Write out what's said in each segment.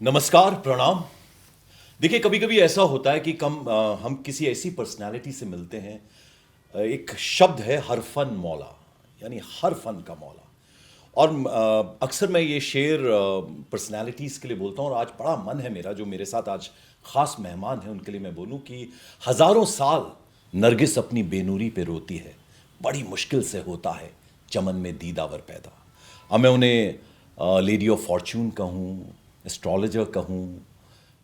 नमस्कार, प्रणाम। देखिए, कभी कभी ऐसा होता है कि हम किसी ऐसी पर्सनालिटी से मिलते हैं। एक शब्द है हरफन मौला, यानी हर फन का मौला। और अक्सर मैं ये शेर पर्सनालिटीज़ के लिए बोलता हूँ, और आज बड़ा मन है मेरा, जो मेरे साथ आज ख़ास मेहमान हैं उनके लिए मैं बोलूँ कि हज़ारों साल नरगिस अपनी बेनूरी पे रोती है, बड़ी मुश्किल से होता है चमन में दीदावर पैदा। अब मैं उन्हें लेडी ऑफ फॉर्च्यून कहूँ, एस्ट्रोलॉजर कहूँ,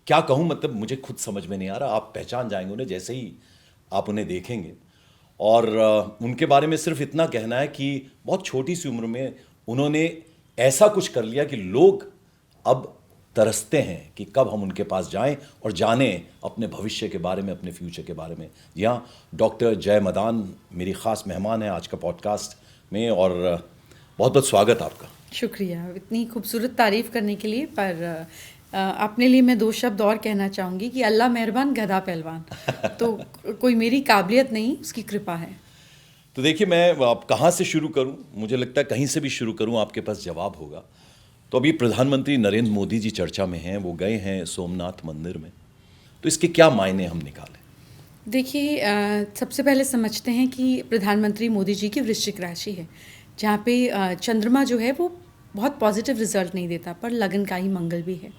क्या कहूँ, मतलब मुझे खुद समझ में नहीं आ रहा। आप पहचान जाएंगे उन्हें जैसे ही आप उन्हें देखेंगे। और उनके बारे में सिर्फ इतना कहना है कि बहुत छोटी सी उम्र में उन्होंने ऐसा कुछ कर लिया कि लोग अब तरसते हैं कि कब हम उनके पास जाएं और जानें अपने भविष्य के बारे में, अपने फ्यूचर के बारे में। जी हाँ, डॉक्टर जय मदान मेरी ख़ास मेहमान है आज का पॉडकास्ट में, और बहुत बहुत स्वागत आपका। शुक्रिया इतनी खूबसूरत तारीफ़ करने के लिए। पर अपने लिए मैं दो शब्द और कहना चाहूँगी कि अल्लाह मेहरबान गधा पहलवान। तो कोई मेरी काबिलियत नहीं, उसकी कृपा है। तो देखिए, मैं अब कहाँ से शुरू करूँ? मुझे लगता है कहीं से भी शुरू करूँ आपके पास जवाब होगा। तो अभी प्रधानमंत्री नरेंद्र मोदी जी चर्चा में हैं, वो गए हैं सोमनाथ मंदिर में। तो इसके क्या मायने हम निकालें? देखिए, सबसे पहले समझते हैं कि प्रधानमंत्री मोदी जी की वृश्चिक राशि है, जहाँ पे चंद्रमा जो है वो बहुत पॉजिटिव रिजल्ट नहीं देता, पर लगन का ही मंगल भी है।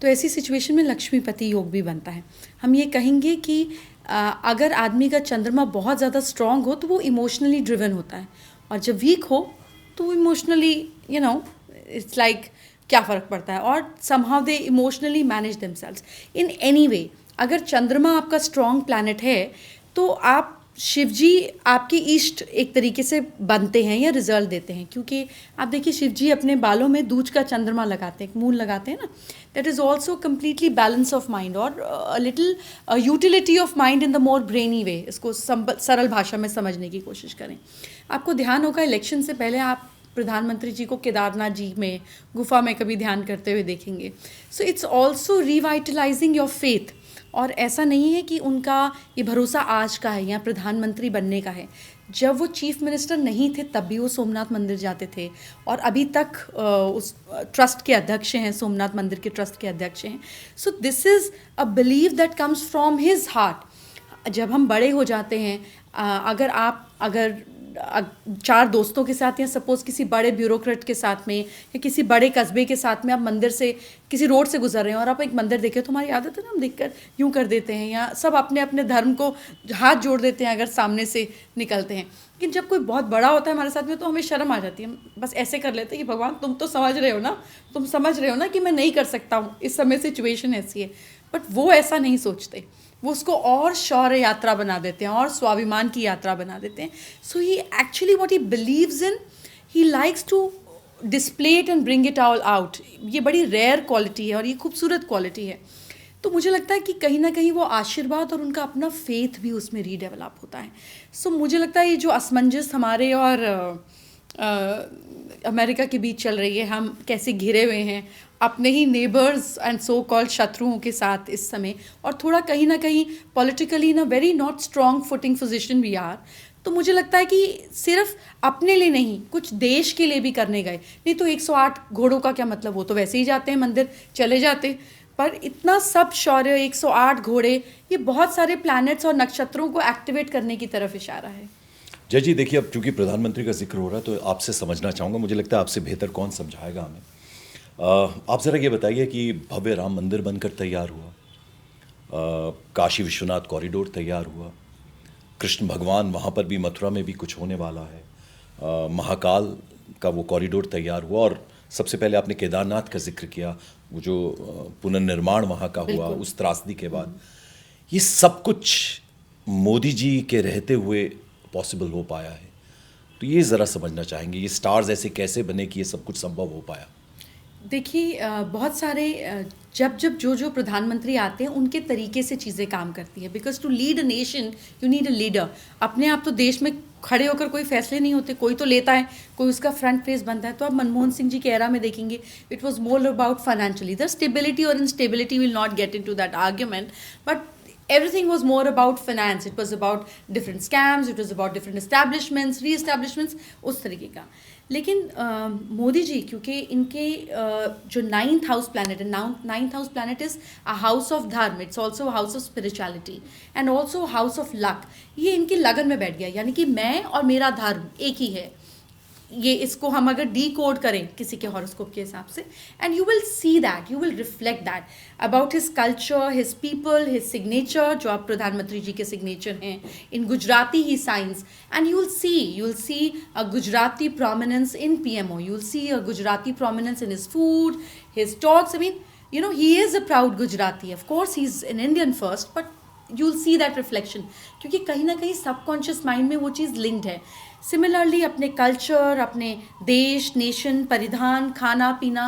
तो ऐसी सिचुएशन में लक्ष्मीपति योग भी बनता है। हम ये कहेंगे कि अगर आदमी का चंद्रमा बहुत ज़्यादा स्ट्रांग हो तो वो इमोशनली ड्रिवन होता है, और जब वीक हो तो वो इमोशनली इट्स लाइक क्या फ़र्क पड़ता है, और somehow they emotionally manage themselves in any way. अगर चंद्रमा आपका स्ट्रॉन्ग प्लैनेट है तो आप शिवजी आपके इष्ट एक तरीके से बनते हैं या रिजल्ट देते हैं, क्योंकि आप देखिए शिवजी अपने बालों में दूज का चंद्रमा लगाते हैं, एक मून लगाते हैं ना। That is also completely balance of mind और little utility of mind in the more brainy way. इसको सरल भाषा में समझने की कोशिश करें। आपको ध्यान होगा इलेक्शन से पहले आप प्रधानमंत्री जी को केदारनाथ जी में गुफा में कभी ध्यान करते हुए देखेंगे। So it's also revitalising your faith. और ऐसा नहीं है कि उनका ये भरोसा आज का है या प्रधानमंत्री बनने का है। जब वो चीफ मिनिस्टर नहीं थे तब भी वो सोमनाथ मंदिर जाते थे, और अभी तक उस ट्रस्ट के अध्यक्ष हैं, सोमनाथ मंदिर के ट्रस्ट के अध्यक्ष हैं। सो this is a believe that comes from his heart. जब हम बड़े हो जाते हैं, अगर चार दोस्तों के साथ या सपोज़ किसी बड़े ब्यूरोक्रेट के साथ में या किसी बड़े कस्बे के साथ में आप मंदिर से किसी रोड से गुजर रहे हैं और आप एक मंदिर देखें, तो हमारी आदत है ना, हम देखकर यूँ कर देते हैं, या सब अपने अपने धर्म को हाथ जोड़ देते हैं अगर सामने से निकलते हैं। लेकिन जब कोई बहुत बड़ा होता है हमारे साथ में तो हमें शर्म आ जाती है, हम बस ऐसे कर लेते हैं कि भगवान तुम तो समझ रहे हो ना, तुम समझ रहे हो ना कि मैं नहीं कर सकता हूँ, इस समय सिचुएशन ऐसी है। बट वो ऐसा नहीं सोचते, वो उसको और शौर्य यात्रा बना देते हैं और स्वाभिमान की यात्रा बना देते हैं। So he actually what he believes in, he likes to display it and bring it all out. ये बड़ी रेयर क्वालिटी है और ये खूबसूरत क्वालिटी है। तो मुझे लगता है कि कहीं ना कहीं वो आशीर्वाद और उनका अपना फेथ भी उसमें रीडेवलप होता है। सो मुझे लगता है ये जो असमंजस हमारे और अमेरिका के बीच चल रही है, हम कैसे घिरे हुए हैं अपने ही नेबर्स एंड सो कॉल्ड शत्रुओं के साथ इस समय, और थोड़ा कहीं ना कहीं politically in a very not strong footing position we are. तो मुझे लगता है कि सिर्फ अपने लिए नहीं, कुछ देश के लिए भी करने गए। नहीं तो 108 घोड़ों का क्या मतलब, वो तो वैसे ही जाते हैं मंदिर, चले जाते। पर इतना सब शौर्य, 108 घोड़े, ये बहुत सारे प्लैनेट्स और नक्षत्रों को एक्टिवेट करने की तरफ इशारा है। जय जी, देखिए, अब चूंकि प्रधानमंत्री का जिक्र हो रहा है तो आपसे समझना चाहूँगा, मुझे लगता है आपसे बेहतर कौन समझाएगा हमें। आप ज़रा ये बताइए कि भव्य राम मंदिर बनकर तैयार हुआ, काशी विश्वनाथ कॉरिडोर तैयार हुआ, कृष्ण भगवान वहाँ पर भी, मथुरा में भी कुछ होने वाला है, महाकाल का वो कॉरिडोर तैयार हुआ, और सबसे पहले आपने केदारनाथ का जिक्र किया, वो जो पुनर्निर्माण वहाँ का हुआ उस त्रासदी के बाद। ये सब कुछ मोदी जी के रहते हुए पॉसिबल हो पाया है। तो ये ज़रा समझना चाहेंगे, ये स्टार्स ऐसे कैसे बने कि ये सब कुछ संभव हो पाया? देखिए, बहुत सारे जब जब जो प्रधानमंत्री आते हैं उनके तरीके से चीज़ें काम करती हैं। Because to lead a nation you need a leader. अपने आप तो देश में खड़े होकर कोई फैसले नहीं होते, कोई तो लेता है, कोई उसका फ्रंट फेस बनता है। तो आप मनमोहन सिंह जी के एरा में देखेंगे, it was more about financially the stability और instability, will not get in to that argument, but everything was more about finance. It was about different scams, it was about different establishments, re-establishments, उस तरीके का। लेकिन मोदी जी क्योंकि इनके जो ninth house planet है, ninth house planet is a house of dharma, it's also house of spirituality and also house of luck. ये इनकी लगन में बैठ गया, यानी कि मैं और मेरा धर्म एक ही है। ये इसको हम अगर डी कोड करें किसी के हॉरोस्कोप के हिसाब से, and you will see that, you will reflect that about his culture, his people, his signature, जो आप प्रधानमंत्री जी के सिग्नेचर हैं इन गुजराती ही science, and you will see a Gujarati prominence in PMO, you will see a Gujarati prominence in his food, his talks. I mean he is a proud Gujarati, of course he's an Indian first, but you'll see that reflection, क्योंकि कहीं ना कहीं subconscious mind में वो चीज़ linked है। Similarly अपने culture, अपने देश, नेशन, परिधान, खाना पीना,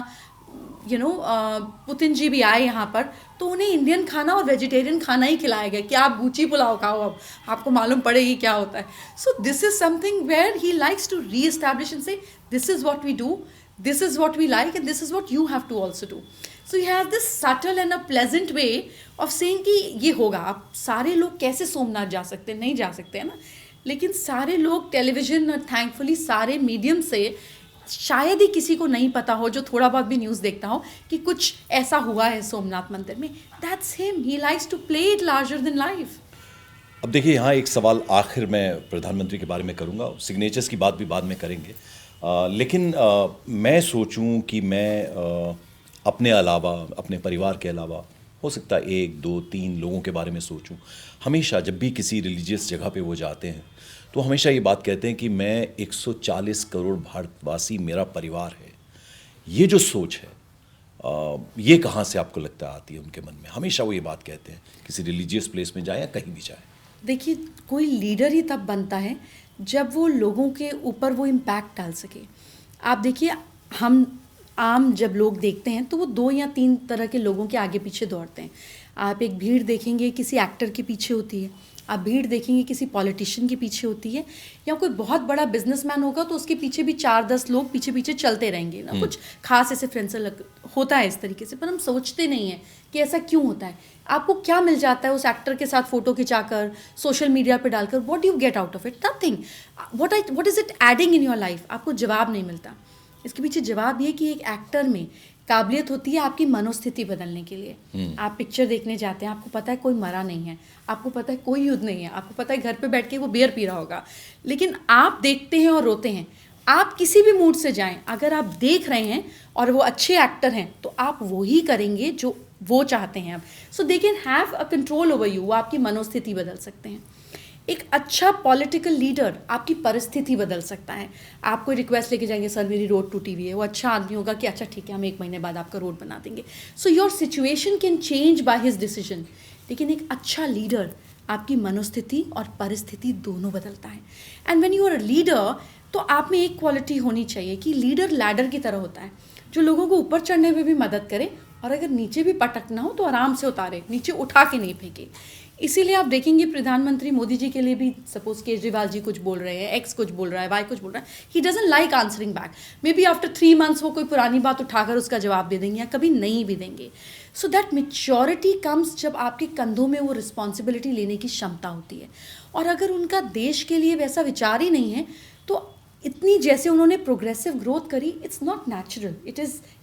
पुतिन जी भी आए यहाँ पर तो उन्हें इंडियन खाना और वेजिटेरियन खाना ही खिलाया गया कि आप बूची पुलाव खाओ, अब आपको मालूम पड़ेगी क्या होता है। So this is something where he likes to reestablish and say this is what we do, this is what we like and this is what you have to also do. So you have this subtle and a pleasant way of saying कि ये होगा। आप सारे लोग कैसे सोमनाथ जा सकते हैं, नहीं जा सकते हैं ना, लेकिन सारे लोग टेलीविजन और थैंकफुली सारे मीडियम से शायद ही किसी को नहीं पता हो, जो थोड़ा बहुत भी न्यूज़ देखता हो, कि कुछ ऐसा हुआ है सोमनाथ मंदिर में। That's him, he likes to play it larger than life. अब देखिए, यहाँ एक सवाल आखिर में प्रधानमंत्री के बारे में करूँगा, सिग्नेचर्स की बात भी बाद में करेंगे, लेकिन मैं सोचूं कि मैं अपने अलावा, अपने परिवार के अलावा, हो सकता है 1, 2, 3 लोगों के बारे में सोचूं। हमेशा जब भी किसी रिलीजियस जगह पे वो जाते हैं तो हमेशा ये बात कहते हैं कि मैं 140 करोड़ भारतवासी मेरा परिवार है। ये जो सोच है, ये कहाँ से आपको लगता है आती है उनके मन में? हमेशा वो ये बात कहते हैं, किसी रिलीजियस प्लेस में जाए या कहीं भी जाए। देखिए, कोई लीडर ही तब बनता है जब वो लोगों के ऊपर वो इम्पैक्ट डाल सके। आप देखिए, हम आम जब लोग देखते हैं तो वो 2 या 3 तरह के लोगों के आगे पीछे दौड़ते हैं। आप एक भीड़ देखेंगे किसी एक्टर के पीछे होती है, आप भीड़ देखेंगे किसी पॉलिटिशियन के पीछे होती है, या कोई बहुत बड़ा बिजनेसमैन होगा तो उसके पीछे भी 4-10 लोग पीछे पीछे चलते रहेंगे ना, कुछ खास ऐसे फ्रेंड्स होता है इस तरीके से। पर हम सोचते नहीं हैं कि ऐसा क्यों होता है। आपको क्या मिल जाता है उस एक्टर के साथ फ़ोटो खिंचाकर, सोशल मीडिया पे डालकर? What do you get out of it? Nothing. What is it adding in your life? आपको जवाब नहीं मिलता। इसके पीछे जवाब ये कि एक एक्टर में काबिलियत होती है आपकी मनोस्थिति बदलने के लिए। आप पिक्चर देखने जाते हैं, आपको पता है कोई मरा नहीं है, आपको पता है कोई युद्ध नहीं है, आपको पता है घर पे बैठ के वो बियर पी रहा होगा, लेकिन आप देखते हैं और रोते हैं। आप किसी भी मूड से जाएं, अगर आप देख रहे हैं और वो अच्छे एक्टर हैं तो आप वो ही करेंगे जो वो चाहते हैं। अब so they can have a control over you, वो आपकी मनोस्थिति बदल सकते हैं। एक अच्छा पॉलिटिकल लीडर आपकी परिस्थिति बदल सकता है। आप कोई रिक्वेस्ट लेके जाएंगे, सर मेरी रोड टूटी हुई है, वो अच्छा आदमी होगा कि अच्छा ठीक है हम 1 महीने बाद आपका रोड बना देंगे। So your situation can change by his decision. लेकिन एक अच्छा लीडर आपकी मनोस्थिति और परिस्थिति दोनों बदलता है। And when you are a leader तो आप में एक क्वालिटी होनी चाहिए कि लीडर लैडर की तरह होता है, जो लोगों को ऊपर चढ़ने में भी मदद करे और अगर नीचे भी पटकना हो तो आराम से उतारे, नीचे उठा के नहीं फेंके। इसीलिए आप देखेंगे प्रधानमंत्री मोदी जी के लिए भी, सपोज केजरीवाल जी कुछ बोल रहे हैं, एक्स कुछ बोल रहा है, वाई कुछ बोल रहा है, he doesn't like answering back. May be after 3 months वो कोई पुरानी बात उठाकर उसका जवाब दे देंगे या कभी नहीं भी देंगे। सो दैट मेच्योरिटी कम्स जब आपके कंधों में वो रिस्पॉन्सिबिलिटी लेने की क्षमता होती है। और अगर उनका देश के लिए वैसा विचार ही नहीं है तो इतनी जैसे उन्होंने प्रोग्रेसिव ग्रोथ करी, it's not natural,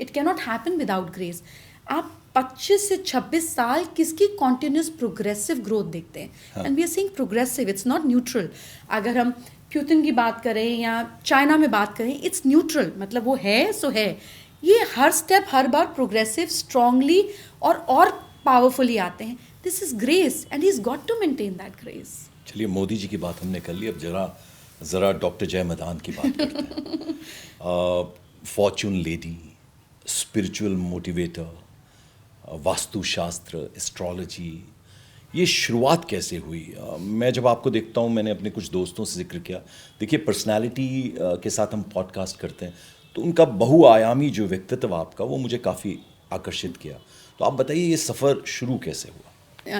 it can not happen without grace. आप 25 से 26 साल किसकी कॉन्टिन्यूस प्रोग्रेसिव ग्रोथ देखते हैं, and we are saying progressive, it's not neutral. अगर हम पुतिन की बात करें या चाइना में बात करें, इट्स न्यूट्रल, मतलब वो है सो है। ये हर स्टेप हर बार प्रोग्रेसिव, स्ट्रांगली और पावरफुली आते हैं। This is grace and he is got to maintain that grace. चलिए, मोदी जी की बात हमने कर ली, अब ज़रा डॉक्टर जय मदान की बात करते हैं। फॉर्चून लेडी, स्पिरिचुअल मोटिवेटर, वास्तुशास्त्र, एस्ट्रोलॉजी, ये शुरुआत कैसे हुई? मैं जब आपको देखता हूँ, मैंने अपने कुछ दोस्तों से जिक्र किया, देखिए पर्सनालिटी के साथ हम पॉडकास्ट करते हैं तो उनका बहुआयामी जो व्यक्तित्व आपका, वो मुझे काफ़ी आकर्षित किया। तो आप बताइए, ये सफ़र शुरू कैसे हुआ?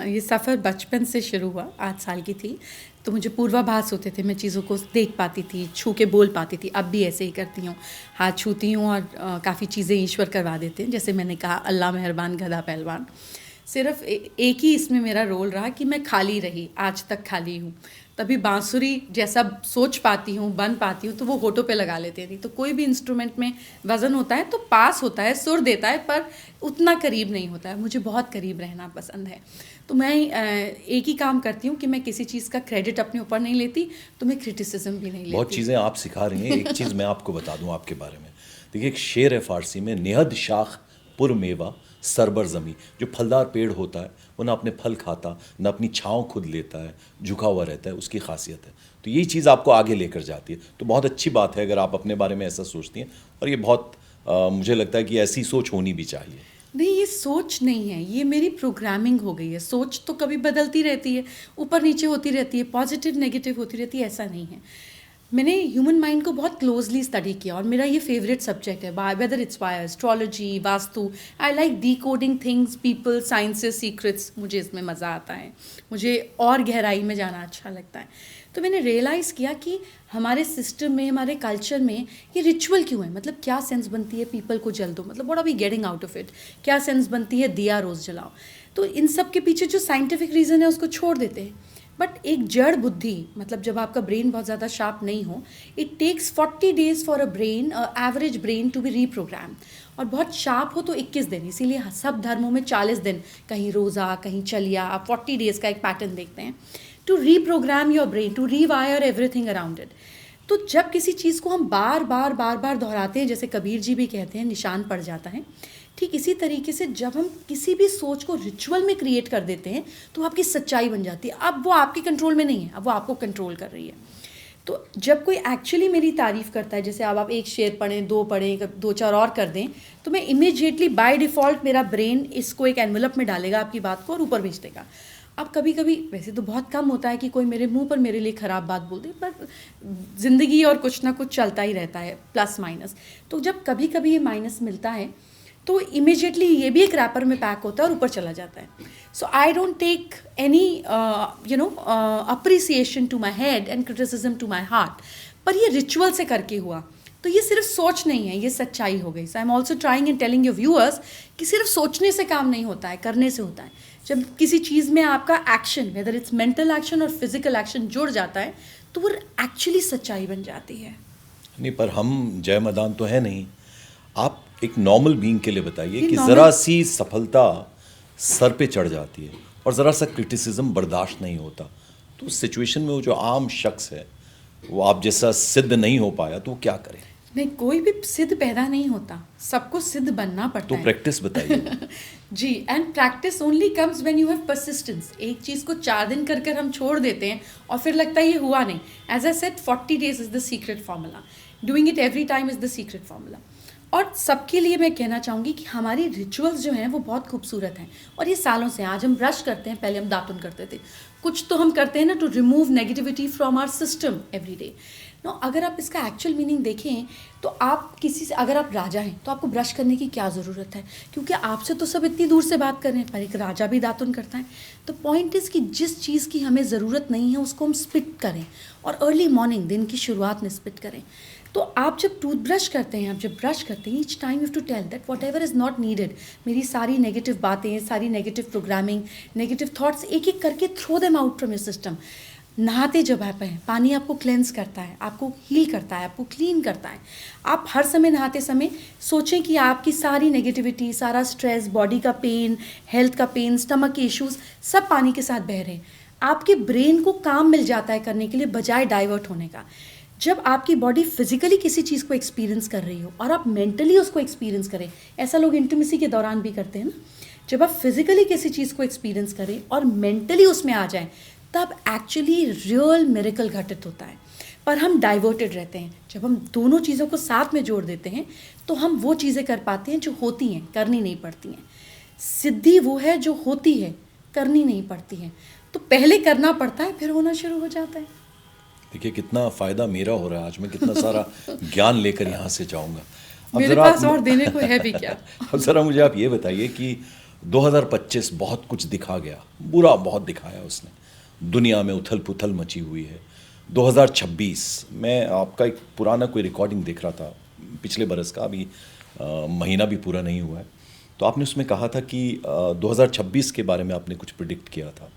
ये सफ़र बचपन से शुरू हुआ। 8 साल की थी तो मुझे पूर्वाभास होते थे, मैं चीज़ों को देख पाती थी, छू के बोल पाती थी। अब भी ऐसे ही करती हूँ, हाथ छूती हूँ और काफ़ी चीज़ें ईश्वर करवा देते हैं। जैसे मैंने कहा, अल्लाह मेहरबान गधा पहलवान। सिर्फ एक ही इसमें मेरा रोल रहा कि मैं खाली रही, आज तक खाली हूँ। तभी बांसुरी जैसा सोच पाती हूँ, बन पाती हूँ, तो वो होठों पे लगा लेती थी। तो कोई भी इंस्ट्रूमेंट में वज़न होता है तो पास होता है, सुर देता है, पर उतना करीब नहीं होता है। मुझे बहुत करीब रहना पसंद है। तो मैं एक ही काम करती हूँ कि मैं किसी चीज़ का क्रेडिट अपने ऊपर नहीं लेती, तो मैं क्रिटिसिज्म भी नहीं लेती। बहुत चीज़ें आप सिखा रही हैं। एक चीज़ मैं आपको बता दूं आपके बारे में। देखिए, एक शेर है फारसी में, नेहद शाख पुर मेवा सरबर ज़मी। जो फलदार पेड़ होता है वो ना अपने फल खाता, ना अपनी छाँव खुद लेता है, झुका हुआ रहता है, उसकी खासियत है। तो यही चीज़ आपको आगे लेकर जाती है। तो बहुत अच्छी बात है अगर आप अपने बारे में ऐसा सोचती हैं, और ये बहुत मुझे लगता है कि ऐसी सोच होनी भी चाहिए। नहीं, ये सोच नहीं है, ये मेरी प्रोग्रामिंग हो गई है। सोच तो कभी बदलती रहती है, ऊपर नीचे होती रहती है, पॉजिटिव नेगेटिव होती रहती है, ऐसा नहीं है। मैंने ह्यूमन माइंड को बहुत क्लोजली स्टडी किया और मेरा ये फेवरेट सब्जेक्ट है, whether it's by astrology, vastu. I like decoding things, people, sciences, secrets. मुझे इसमें मज़ा आता है, मुझे और गहराई में जाना अच्छा लगता है। तो मैंने रियलाइज़ किया कि हमारे सिस्टम में, हमारे कल्चर में ये रिचुअल क्यों है। मतलब क्या सेंस बनती है पीपल को जल दो, मतलब what are we getting out of it. क्या सेंस बनती है दिया रोज़ जलाओ। तो इन सब के पीछे जो साइंटिफिक रीज़न है उसको छोड़ देते हैं। बट एक जड़ बुद्धि, मतलब जब आपका ब्रेन बहुत ज़्यादा शार्प नहीं हो, it takes 40 days for a brain, average brain to be reprogram. और बहुत शार्प हो तो 21 दिन। इसीलिए सब धर्मों में 40 दिन, कहीं रोज़ा, कहीं चलिया, आप 40 डेज का एक पैटर्न देखते हैं to reprogram your brain, to rewire everything around it. तो जब किसी चीज़ को हम बार बार दोहराते हैं, जैसे कबीर जी भी कहते हैं, निशान पड़ जाता है। ठीक इसी तरीके से जब हम किसी भी सोच को रिचुअल में क्रिएट कर देते हैं तो आपकी सच्चाई बन जाती है। अब वो आपके कंट्रोल में नहीं है, अब वो आपको कंट्रोल कर रही है। तो जब कोई एक्चुअली मेरी तारीफ़ करता है, जैसे अब आप एक शेर पढ़ें, दो पढ़ें, दो चार और कर दें, तो मैं इमीडिएटली बाय डिफ़ॉल्ट मेरा ब्रेन इसको एक एनवलप में डालेगा, आपकी बात को, और ऊपर भेज देगा। अब कभी कभी, वैसे तो बहुत कम होता है कि कोई मेरे मुंह पर मेरे लिए ख़राब बात बोल दे, पर ज़िंदगी और कुछ ना कुछ चलता ही रहता है, प्लस माइनस। तो जब कभी कभी ये माइनस मिलता है तो इमीडिएटली ये भी एक रैपर में पैक होता है और ऊपर चला जाता है। So I don't take any appreciation to my head and criticism to my heart. पर ये रिचुअल से करके हुआ, तो ये सिर्फ सोच नहीं है, ये सच्चाई हो गई। So I am also trying and telling your viewers कि सिर्फ सोचने से काम नहीं होता है, करने से होता है। जब किसी चीज़ में आपका action, whether it's mental action और फिजिकल एक्शन, जुड़ जाता है तो वो एक्चुअली सच्चाई बन जाती है। नहीं, पर हम जय मैदान तो है नहीं। आप एक नॉर्मल बीइंग के लिए बताइए कि normal- ज़रा सी सफलता सर पे चढ़ जाती है और ज़रा सा क्रिटिसिज्म बर्दाश्त नहीं होता, तो उस सिचुएशन में वो जो आम शख्स है, वो आप जैसा सिद्ध नहीं हो पाया, तो वो क्या करे? नहीं, कोई भी सिद्ध पैदा नहीं होता, सबको सिद्ध बनना पड़ता तो है। प्रैक्टिस बताइए। जी, and practice only comes when you have persistence. एक चीज़ को 4 दिन कर कर हम छोड़ देते हैं और फिर लगता है ये हुआ नहीं। As I said, 40 days is the secret formula, doing it every time is the secret formula. और सबके लिए मैं कहना चाहूँगी कि हमारी रिचुअल्स जो हैं वो बहुत खूबसूरत हैं, और ये सालों से। आज हम ब्रश करते हैं, पहले हम दातुन करते थे। कुछ तो हम करते हैं ना to remove negativity from our system every day. No, अगर आप इसका एक्चुअल मीनिंग देखें तो आप किसी से, अगर आप राजा हैं तो आपको ब्रश करने की क्या ज़रूरत है, क्योंकि आपसे तो सब इतनी दूर से बात कर रहे हैं, पर एक राजा भी दातुन करता है। तो पॉइंट इज़ कि जिस चीज़ की हमें ज़रूरत नहीं है उसको हम स्पिट करें, और अर्ली मॉर्निंग, दिन की शुरुआत में स्पिट करें। तो आप जब टूथब्रश करते हैं, आप जब ब्रश करते हैं, each time you to tell that whatever is not needed, मेरी सारी नेगेटिव बातें, सारी नेगेटिव प्रोग्रामिंग, नेगेटिव थॉट्स एक एक करके throw them out from your system. नहाते जब आप हैं, पानी आपको क्लेंस करता है, आपको हील करता है, आपको क्लीन करता है। आप हर समय नहाते समय सोचें कि आपकी सारी नेगेटिविटी, सारा स्ट्रेस, बॉडी का पेन, हेल्थ का पेन, स्टमक के इश्यूज, सब पानी के साथ बह रहे हैं। आपके ब्रेन को काम मिल जाता है करने के लिए, बजाय डाइवर्ट होने का। जब आपकी बॉडी फिजिकली किसी चीज़ को एक्सपीरियंस कर रही हो और आप मेंटली उसको एक्सपीरियंस करें, ऐसा लोग इंटीमेसी के दौरान भी करते हैं ना। जब आप फिजिकली किसी चीज़ को एक्सपीरियंस करें और मेंटली उसमें आ जाएं, तब एक्चुअली रियल मिरेकल घटित होता है। पर हम डाइवर्टेड रहते हैं। जब हम दोनों चीज़ों को साथ में जोड़ देते हैं तो हम वो चीज़ें कर पाते हैं जो होती हैं, करनी नहीं पड़ती हैं। सिद्धि वो है जो होती है, करनी नहीं पड़ती है। तो पहले करना पड़ता है, फिर होना शुरू हो जाता है। देखिए कितना फ़ायदा मेरा हो रहा है आज, मैं कितना सारा ज्ञान लेकर यहाँ से जाऊँगा। मेरे पास और देने को है भी क्या। अब ज़रा मुझे आप ये बताइए कि 2025 बहुत कुछ दिखा गया, बुरा बहुत दिखाया उसने, दुनिया में उथल पुथल मची हुई है। 2026, मैं आपका एक पुराना कोई रिकॉर्डिंग देख रहा था पिछले बरस का, अभी महीना भी पूरा नहीं हुआ है, तो आपने उसमें कहा था कि 2026 के बारे में आपने कुछ प्रिडिक्ट किया था।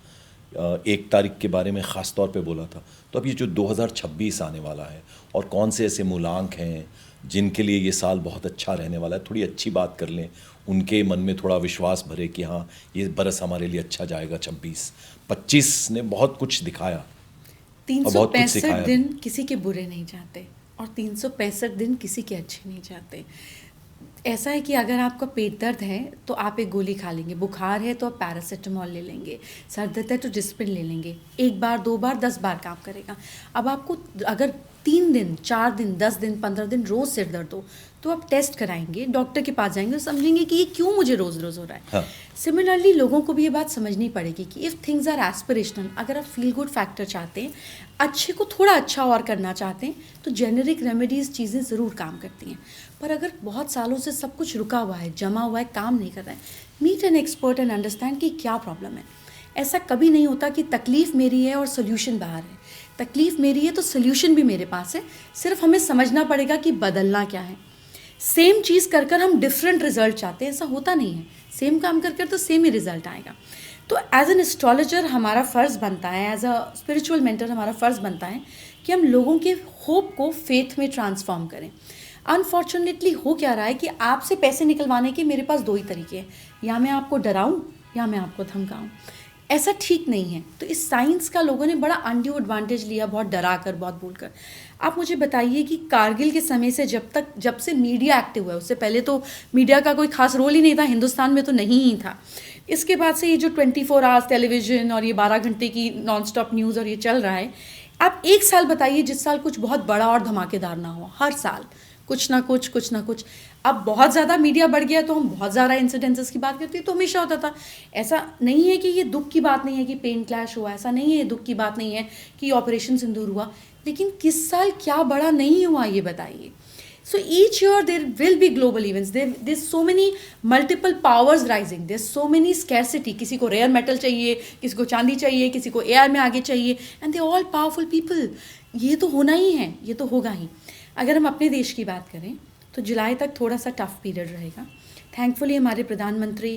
1 तारीख के बारे में ख़ास तौर पे बोला था। तो अब ये जो 2026 आने वाला है और कौन से ऐसे मूलांक हैं जिनके लिए ये साल बहुत अच्छा रहने वाला है, थोड़ी अच्छी बात कर लें, उनके मन में थोड़ा विश्वास भरे कि हाँ ये बरस हमारे लिए अच्छा जाएगा। 26 ने बहुत कुछ दिखाया और बहुत कुछ 365 सिखाया भी। दिन किसी के बुरे नहीं जाते और 365 दिन किसी के अच्छे नहीं जाते। ऐसा है कि अगर आपका पेट दर्द है तो आप एक गोली खा लेंगे, बुखार है तो आप पैरासीटामोल ले लेंगे, सर दर्द है तो डिस्प्रिन ले लेंगे, 1 बार 2 बार 10 बार काम करेगा। अब आपको अगर 3 दिन 4 दिन 10 दिन 15 दिन रोज़ सिर दर्द हो तो आप टेस्ट कराएंगे, डॉक्टर के पास जाएंगे और समझेंगे कि ये क्यों मुझे रोज़ रोज़ हो रहा है। हाँ। सिमिलरली लोगों को भी ये बात समझनी पड़ेगी कि इफ़ थिंग्स आर एस्पिरेशनल, अगर आप फील गुड फैक्टर चाहते हैं, अच्छे को थोड़ा अच्छा और करना चाहते हैं, तो जेनेरिक रेमेडीज़ चीज़ें ज़रूर काम करती हैं। पर अगर बहुत सालों से सब कुछ रुका हुआ है, जमा हुआ है, काम नहीं कर रहा है, meet an expert and understand कि क्या प्रॉब्लम है। ऐसा कभी नहीं होता कि तकलीफ़ मेरी है और सोल्यूशन बाहर है। तकलीफ़ मेरी है तो सोल्यूशन भी मेरे पास है, सिर्फ हमें समझना पड़ेगा कि बदलना क्या है। सेम चीज़ कर कर हम डिफरेंट रिजल्ट चाहते हैं, ऐसा होता नहीं है। सेम काम कर कर तो सेम ही रिजल्ट आएगा। तो एज एन एस्ट्रोलॉजर हमारा फ़र्ज़ बनता है, एज अ स्पिरिचुअल मेंटर हमारा फ़र्ज़ बनता है कि हम लोगों के होप को फेथ में ट्रांसफॉर्म करें। अनफॉर्चुनेटली हो क्या रहा है कि आपसे पैसे निकलवाने के मेरे पास 2 ही तरीके हैं, या मैं आपको डराऊं या मैं आपको धमकाऊं। ऐसा ठीक नहीं है। तो इस साइंस का लोगों ने बड़ा अनड्यू एडवांटेज लिया, बहुत डरा कर, बहुत बोलकर। आप मुझे बताइए कि कारगिल के समय से जब से मीडिया एक्टिव हुआ है, उससे पहले तो मीडिया का कोई खास रोल ही नहीं था, हिंदुस्तान में तो नहीं ही था। इसके बाद से ये जो 24 आवर्स टेलीविज़न और ये 12 घंटे की नॉन स्टॉप न्यूज़ और ये चल रहा है, आप एक साल बताइए जिस साल कुछ बहुत बड़ा और धमाकेदार ना हो। हर साल कुछ ना कुछ। अब बहुत ज़्यादा मीडिया बढ़ गया तो हम बहुत ज़्यादा इंसिडेंसेस की बात करते हैं, तो हमेशा होता था। ऐसा नहीं है कि ये दुख की बात नहीं है कि प्लेन क्लैश हुआ, ऐसा नहीं है, ये दुख की बात नहीं है कि ऑपरेशन सिंदूर हुआ, लेकिन किस साल क्या बड़ा नहीं हुआ ये बताइए। So each year there will be global events. There's so many multiple powers rising. There's so many scarcity. किसी को rare metal चाहिए, किसी को चांदी चाहिए, किसी को AI में आगे चाहिए, and they're all powerful people. ये तो होना ही है, ये तो होगा ही। अगर हम अपने देश की बात करें तो जुलाई तक थोड़ा सा टफ पीरियड रहेगा। थैंकफुली हमारे प्रधानमंत्री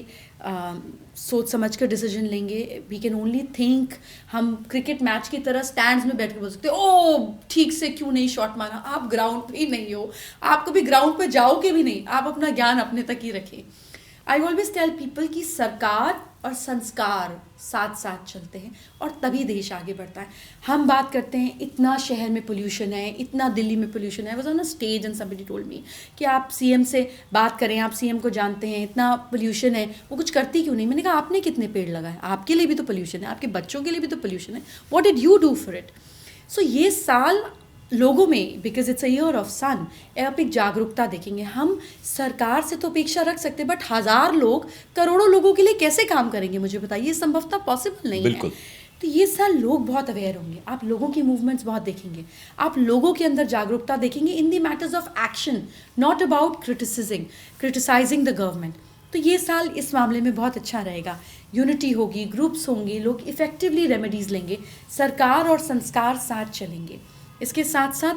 सोच समझ कर डिसीजन लेंगे। वी कैन ओनली थिंक, हम क्रिकेट मैच की तरह स्टैंड्स में बैठ के बोल सकते ओ ठीक से क्यों नहीं शॉट मारा, आप ग्राउंड पे ही नहीं हो, आप कभी ग्राउंड पे जाओगे भी नहीं, आप अपना ज्ञान अपने तक ही रखें। आई ऑलवेज टेल पीपल कि सरकार और संस्कार साथ साथ चलते हैं और तभी देश आगे बढ़ता है। हम बात करते हैं इतना शहर में पोल्यूशन है, इतना दिल्ली में पोल्यूशन है। Was on a stage and somebody told me कि आप सीएम से बात करें, आप सीएम को जानते हैं, इतना पोल्यूशन है, वो कुछ करती क्यों नहीं। मैंने कहा आपने कितने पेड़ लगाए, आपके लिए भी तो पोल्यूशन है, आपके बच्चों के लिए भी तो पोल्यूशन है, what did you do for it. So ये साल लोगों में, because it's a year of sun, आप एक जागरूकता देखेंगे। हम सरकार से तो अपेक्षा रख सकते हैं, बट 1000 लोग करोड़ों लोगों के लिए कैसे काम करेंगे, मुझे बताइए, संभवतः पॉसिबल नहीं है। तो ये साल लोग बहुत अवेयर होंगे, आप लोगों की मूवमेंट्स बहुत देखेंगे, आप लोगों के अंदर जागरूकता देखेंगे in the matters of action, not about criticising the government. तो ये साल इस मामले में बहुत अच्छा रहेगा। यूनिटी होगी, ग्रुप्स होंगे, लोग इफेक्टिवली रेमेडीज़ लेंगे, सरकार और संस्कार साथ चलेंगे। इसके साथ साथ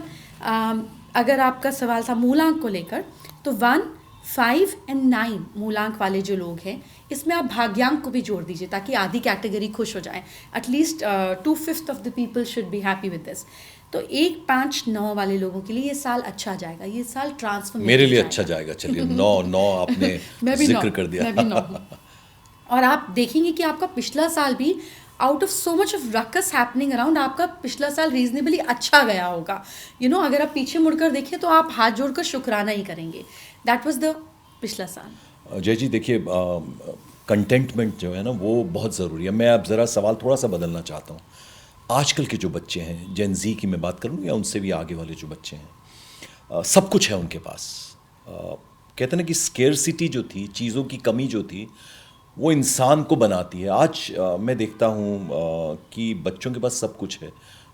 अगर आपका सवाल था मूलांक को लेकर, तो 1, 5 और 9 मूलांक वाले जो लोग हैं, इसमें आप भाग्यांक को भी जोड़ दीजिए ताकि आधी कैटेगरी खुश हो जाए। At least 2/5 of the people should be happy with this. तो 1, 5, 9 वाले लोगों के लिए ये साल अच्छा जाएगा, ये साल ट्रांसफॉर्मेशन मेरे लिए अच्छा जाएगा। चलिए 9 आपने जिक्र कर दिया। मैं भी 9 और आप देखेंगे कि आपका पिछला साल भी out of so much of ruckus happening around, आपका पिछला साल रीजनेबली अच्छा गया होगा। अगर आप पीछे मुड़कर देखें तो आप हाथ जोड़कर शुक्राना ही करेंगे। दैट वाज द पिछला साल। जय जी, देखिए कंटेंटमेंट जो है ना वो बहुत ज़रूरी है। मैं अब ज़रा सवाल थोड़ा सा बदलना चाहता हूँ। आजकल के जो बच्चे हैं, जेन ज़ी की मैं बात करूँ या उनसे भी आगे वाले जो बच्चे हैं, सब कुछ है उनके पास। कहते हैं ना कि स्केर्सिटी जो थी, चीज़ों की कमी जो थी, वो इंसान को बनाती है। आज मैं देखता हूँ कि बच्चों के पास सब कुछ है,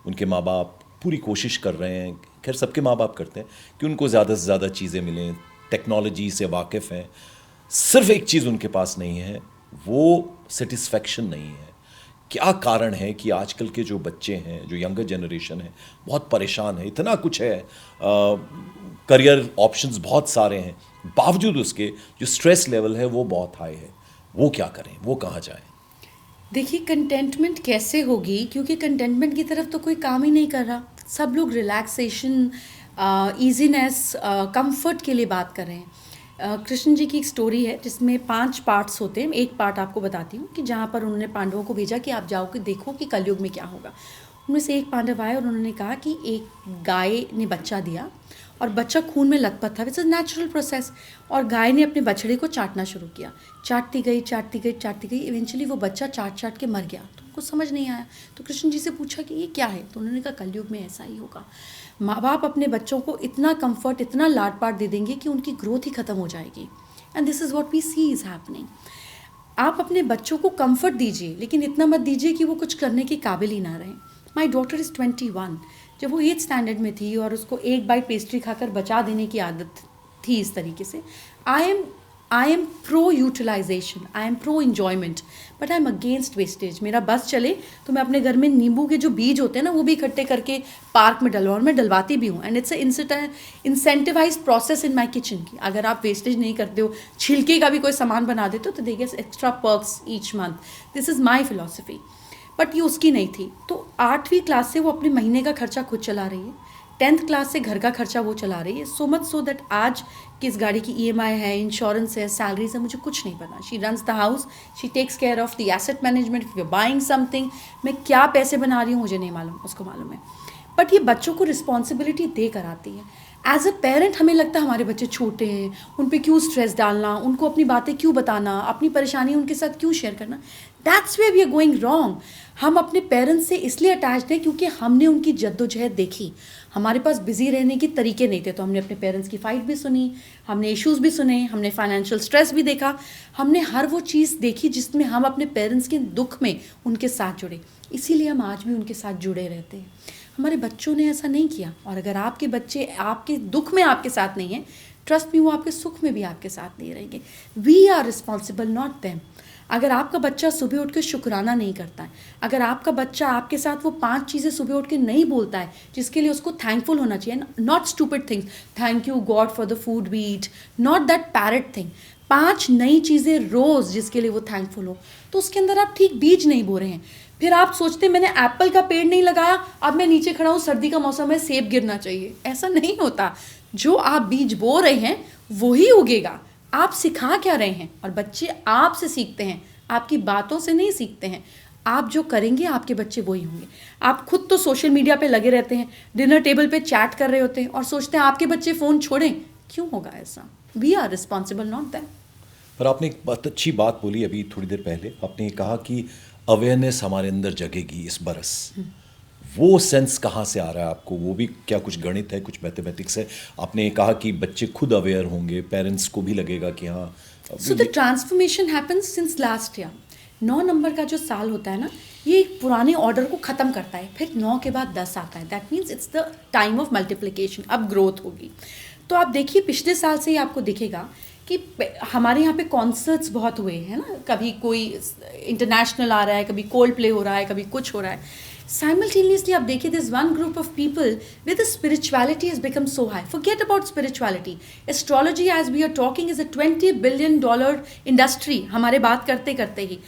उनके माँ बाप पूरी कोशिश कर रहे हैं, खैर सबके माँ बाप करते हैं कि उनको ज़्यादा से ज़्यादा चीज़ें मिलें, टेक्नोलॉजी से वाकिफ़ हैं। सिर्फ एक चीज़ उनके पास नहीं है, वो सेटिस्फैक्शन नहीं है। क्या कारण है कि आजकल के जो बच्चे हैं, जो यंगर जनरेशन है, बहुत परेशान है। इतना कुछ है, करियर ऑप्शंस बहुत सारे हैं, बावजूद उसके जो स्ट्रेस लेवल है वो बहुत हाई है। वो क्या करें, वो कहाँ जाएं? देखिए कंटेंटमेंट कैसे होगी, क्योंकि कंटेंटमेंट की तरफ तो कोई काम ही नहीं कर रहा। सब लोग रिलैक्सेशन, ईजीनेस, कंफर्ट के लिए बात कर रहे हैं। कृष्ण जी की एक स्टोरी है जिसमें 5 पार्ट्स होते हैं। एक पार्ट आपको बताती हूँ कि जहाँ पर उन्होंने पांडवों को भेजा कि आप जाओ कि देखो कि कलयुग में क्या होगा। उनमें से एक पांडव आए और उन्होंने कहा कि एक गाय ने बच्चा दिया और बच्चा खून में लथपथ था, इट्स अ नेचुरल प्रोसेस। और गाय ने अपने बछड़े को चाटना शुरू किया, चाटती गई चाटती गई चाटती गई, इवेंचुअली वो बच्चा चाट चाट के मर गया। तो उनको समझ नहीं आया, तो कृष्ण जी से पूछा कि ये क्या है, तो उन्होंने कहा कलयुग में ऐसा ही होगा। माँ बाप अपने बच्चों को इतना कंफर्ट, इतना लाड पाट दे देंगे कि उनकी ग्रोथ ही खत्म हो जाएगी। And this is what we see is happening. आप अपने बच्चों को कंफर्ट दीजिए, लेकिन इतना मत दीजिए कि वो कुछ करने के काबिल ही ना रहें। My daughter is 21। जब वो 8th स्टैंडर्ड में थी और उसको एक बाइट पेस्ट्री खाकर बचा देने की आदत थी इस तरीके से, I am pro utilisation, I am pro enjoyment, but I am against wastage. मेरा बस चले तो मैं अपने घर में नींबू के जो बीज होते हैं ना, वो भी इकट्ठे करके पार्क में डलवा, और मैं डलवाती भी हूँ। And it's incentivise process in my kitchen की अगर आप वेस्टेज नहीं करते हो, छिलके का भी कोई सामान बना देते हो तो they get extra perks each month. This is my philosophy. But ये उसकी नहीं थी। तो 8वीं क्लास से वो अपने महीने का खर्चा खुद चला रही है, 10th क्लास से घर का खर्चा वो चला रही है। सो मच सो दैट आज किस गाड़ी की EMI है, इंश्योरेंस है, सैलरीज है, मुझे कुछ नहीं पता। She runs the house, she takes care of the asset management. If you are buying something, मैं क्या पैसे बना रही हूँ मुझे नहीं मालूम, उसको मालूम है। बट ये बच्चों को रिस्पॉन्सिबिलिटी दे कर आती है। एज अ पेरेंट हमें लगता है हमारे बच्चे छोटे हैं, उन पे क्यों स्ट्रेस डालना, उनको अपनी बातें क्यों बताना, अपनी परेशानी उनके साथ क्यों शेयर करना। That's way we are going wrong. हम अपने पेरेंट्स से इसलिए अटैच्ड हैं क्योंकि हमने उनकी जद्दोजहद देखी। हमारे पास बिजी रहने के तरीके नहीं थे, तो हमने अपने पेरेंट्स की फ़ाइट भी सुनी, हमने इश्यूज़ भी सुने, हमने फाइनेंशियल स्ट्रेस भी देखा, हमने हर वो चीज़ देखी जिसमें हम अपने पेरेंट्स के दुख में उनके साथ जुड़े। इसीलिए हम आज भी उनके साथ जुड़े रहते हैं। हमारे बच्चों ने ऐसा नहीं किया। और अगर आपके बच्चे आपके दुख में आपके साथ नहीं हैं, ट्रस्ट मी वो आपके सुख में भी आपके साथ नहीं रहेंगे। We are responsible, not them. अगर आपका बच्चा सुबह उठ के शुक्राना नहीं करता है, अगर आपका बच्चा आपके साथ वो 5 चीज़ें सुबह उठ के नहीं बोलता है जिसके लिए उसको थैंकफुल होना चाहिए, not stupid things, thank you God for the food we eat, not that parrot thing, 5 नई चीज़ें रोज़ जिसके लिए वो थैंकफुल हो, तो उसके अंदर आप ठीक बीज नहीं बो रहे हैं। फिर आप सोचते मैंने एप्पल का पेड़ नहीं लगाया, अब मैं नीचे खड़ा हूँ, सर्दी का मौसम है, सेब गिरना चाहिए। ऐसा नहीं होता। जो आप बीज बो रहे हैं वही उगेगा। आप सिखा क्या रहे हैं, और बच्चे आपसे सीखते हैं, आपकी बातों से नहीं सीखते हैं। आप जो करेंगे आपके बच्चे वही होंगे। आप खुद तो सोशल मीडिया पे लगे रहते हैं, डिनर टेबल पे चैट कर रहे होते हैं और सोचते हैं आपके बच्चे फ़ोन छोड़ें। क्यों होगा ऐसा? We are responsible, not them. पर आपने एक बहुत अच्छी बात बोली अभी थोड़ी देर पहले। आपने कहा कि अवेयरनेस हमारे अंदर जगेगी इस बरस। वो सेंस कहाँ से आ रहा है आपको? वो भी क्या कुछ गणित है, कुछ मैथमेटिक्स है? आपने कहा कि बच्चे खुद अवेयर होंगे, पेरेंट्स को भी लगेगा कि हाँ। So the transformation happens since last year. 9 number का जो साल होता है ना, ये एक पुराने ऑर्डर को ख़त्म करता है, फिर 9 के बाद 10 आता है। That means it's the time of multiplication. अब ग्रोथ होगी। तो आप देखिए पिछले साल से ही आपको दिखेगा कि हमारे यहाँ पे कॉन्सर्ट्स बहुत हुए हैं ना, कभी कोई इंटरनेशनल आ रहा है, कभी कोल्ड प्ले हो रहा है, कभी कुछ हो रहा है। Simultaneously आप देखिए this one group of people with the spirituality has become so high. Forget about spirituality. Astrology as we are talking is a $20 billion industry हमारे बात करते करते ही।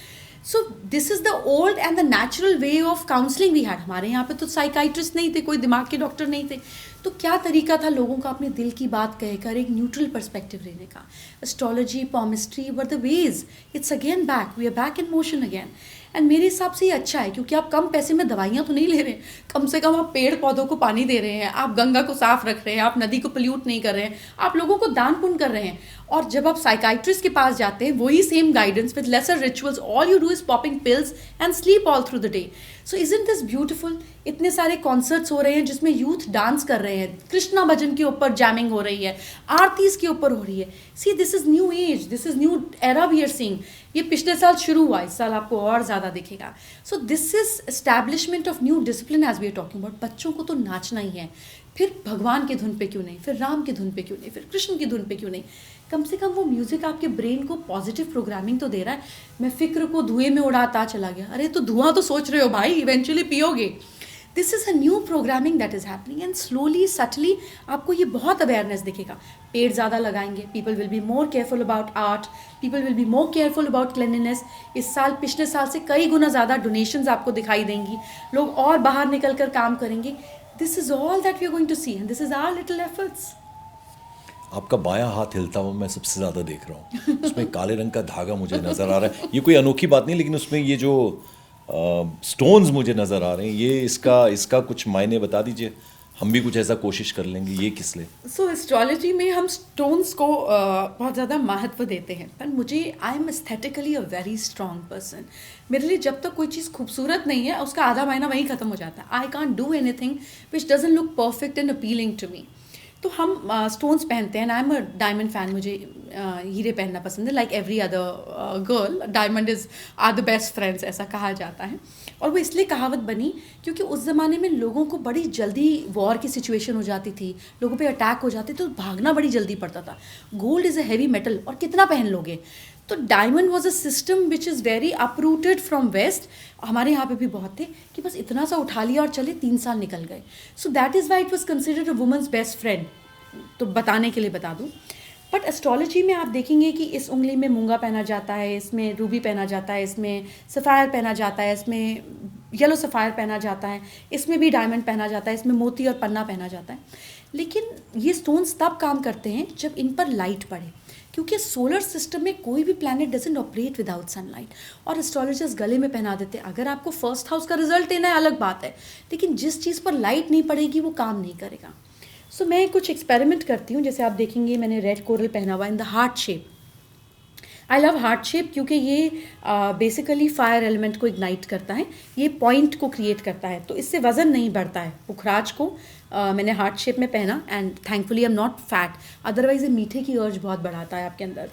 So this is the old and the natural way of counseling we had. हमारे यहाँ पे तो psychiatrist नहीं थे, कोई दिमाग के डॉक्टर नहीं थे। तो क्या तरीका था लोगों का अपने दिल की बात कहकर एक न्यूट्रल पर्सपेक्टिव लेने का? Astrology, palmistry were the ways. It's again back, we are back in motion again. And मेरे हिसाब से ये अच्छा है, क्योंकि आप कम पैसे में दवाइयाँ तो नहीं ले रहे हैं, कम से कम आप पेड़ पौधों को पानी दे रहे हैं, आप गंगा को साफ रख रहे हैं, आप नदी को पोल्यूट नहीं कर रहे हैं, आप लोगों को दान पुण्य कर रहे हैं। और जब आप साइकाइट्रिस्ट के पास जाते हैं, वही same guidance with lesser rituals, all you do is popping pills and sleep all through the day. So isn't this beautiful? इतने सारे कॉन्सर्ट्स हो रहे हैं जिसमें यूथ डांस कर रहे हैं, कृष्णा भजन के ऊपर जैमिंग हो रही है, आरतीज के ऊपर हो रही है। See this is new age, this is new era we are seeing. ये पिछले साल शुरू हुआ, इस साल आपको और ज़्यादा दिखेगा। So this is establishment of new discipline as we are talking about. बच्चों को तो नाचना ही है, फिर भगवान की धुन पे क्यों नहीं, फिर राम की धुन पे क्यों नहीं, फिर कृष्ण की धुन पे क्यों नहीं? कम से कम वो म्यूज़िक आपके ब्रेन को पॉजिटिव प्रोग्रामिंग तो दे रहा है। मैं फिक्र को धुएं में उड़ाता चला गया, अरे तो धुआं तो सोच रहे हो भाई, इवेंचुअली पियोगे। This is a new programming that is happening and slowly subtly आपको ये बहुत अवेयरनेस दिखेगा. पेड़ ज़्यादा लगाएंगे, people will be more careful about art, people will be more careful about cleanliness. इस साल पिछले साल से कई गुना ज़्यादा डोनेशंस आपको दिखाई देंगी, लोग और बाहर निकल कर काम करेंगे. This is all that we are going to see and this is our little efforts. आपका बायां हाथ हिलता हुआ मैं सबसे ज़्यादा देख रहा हूँ. उसमें काले रंग का धागा मुझे नज़र आ रहा है. ये कोई अनोखी बात नहीं, लेकिन उसमें ये जो स्टोन्स मुझे नज़र आ रहे हैं, ये इसका कुछ मायने बता दीजिए. हम भी कुछ ऐसा कोशिश कर लेंगे. ये किस लिए? सो एस्ट्रोलॉजी में हम स्टोन्स को बहुत ज़्यादा महत्व देते हैं, पर मुझे I am aesthetically a very strong person. मेरे लिए जब तक कोई चीज़ खूबसूरत नहीं है उसका आधा मायना वहीं ख़त्म हो जाता है. I can't do anything which doesn't look perfect and appealing to me. तो हम स्टोन्स पहनते हैं. I am a diamond fan. मुझे हीरे पहनना पसंद है. Like every other girl, diamond is are the best friends, ऐसा कहा जाता है. और वो इसलिए कहावत बनी क्योंकि उस ज़माने में लोगों को बड़ी जल्दी वॉर की सिचुएशन हो जाती थी, लोगों पे अटैक हो जाते, तो भागना बड़ी जल्दी पड़ता था. Gold is a heavy metal और कितना पहन लोगे. तो diamond was a system which is very uprooted from west. हमारे यहाँ पे भी बहुत थे कि बस इतना सा उठा लिया और चले 3 साल निकल गए. So that is why it was considered a women's best friend. तो बताने के लिए बता दूँ. बट एस्ट्रोलॉजी में आप देखेंगे कि इस उंगली में मूंगा पहना जाता है, इसमें रूबी पहना जाता है, इसमें सफ़ायर पहना जाता है, इसमें येलो सफ़ायर पहना जाता है, इसमें भी डायमंड पहना जाता है, इसमें मोती और पन्ना पहना जाता है. लेकिन ये स्टोन्स तब काम करते हैं जब इन पर लाइट पड़े, क्योंकि सोलर सिस्टम में कोई भी planet doesn't operate without sunlight. और एस्ट्रोलॉजर्स गले में पहना देते हैं. अगर आपको फर्स्ट हाउस का रिजल्ट देना है अलग बात है, लेकिन जिस चीज़ पर लाइट नहीं पड़ेगी वो काम नहीं करेगा. सो मैं कुछ एक्सपेरिमेंट करती हूँ. जैसे आप देखेंगे मैंने रेड कोरल पहना हुआ in the heart shape. I love heart shape क्योंकि ये बेसिकली फायर एलिमेंट को इग्नाइट करता है, ये पॉइंट को क्रिएट करता है, तो इससे वज़न नहीं बढ़ता है. पुखराज को मैंने हार्ट शेप में पहना and thankfully I am not fat. Otherwise ये मीठे की अर्ज बहुत बढ़ाता है आपके अंदर.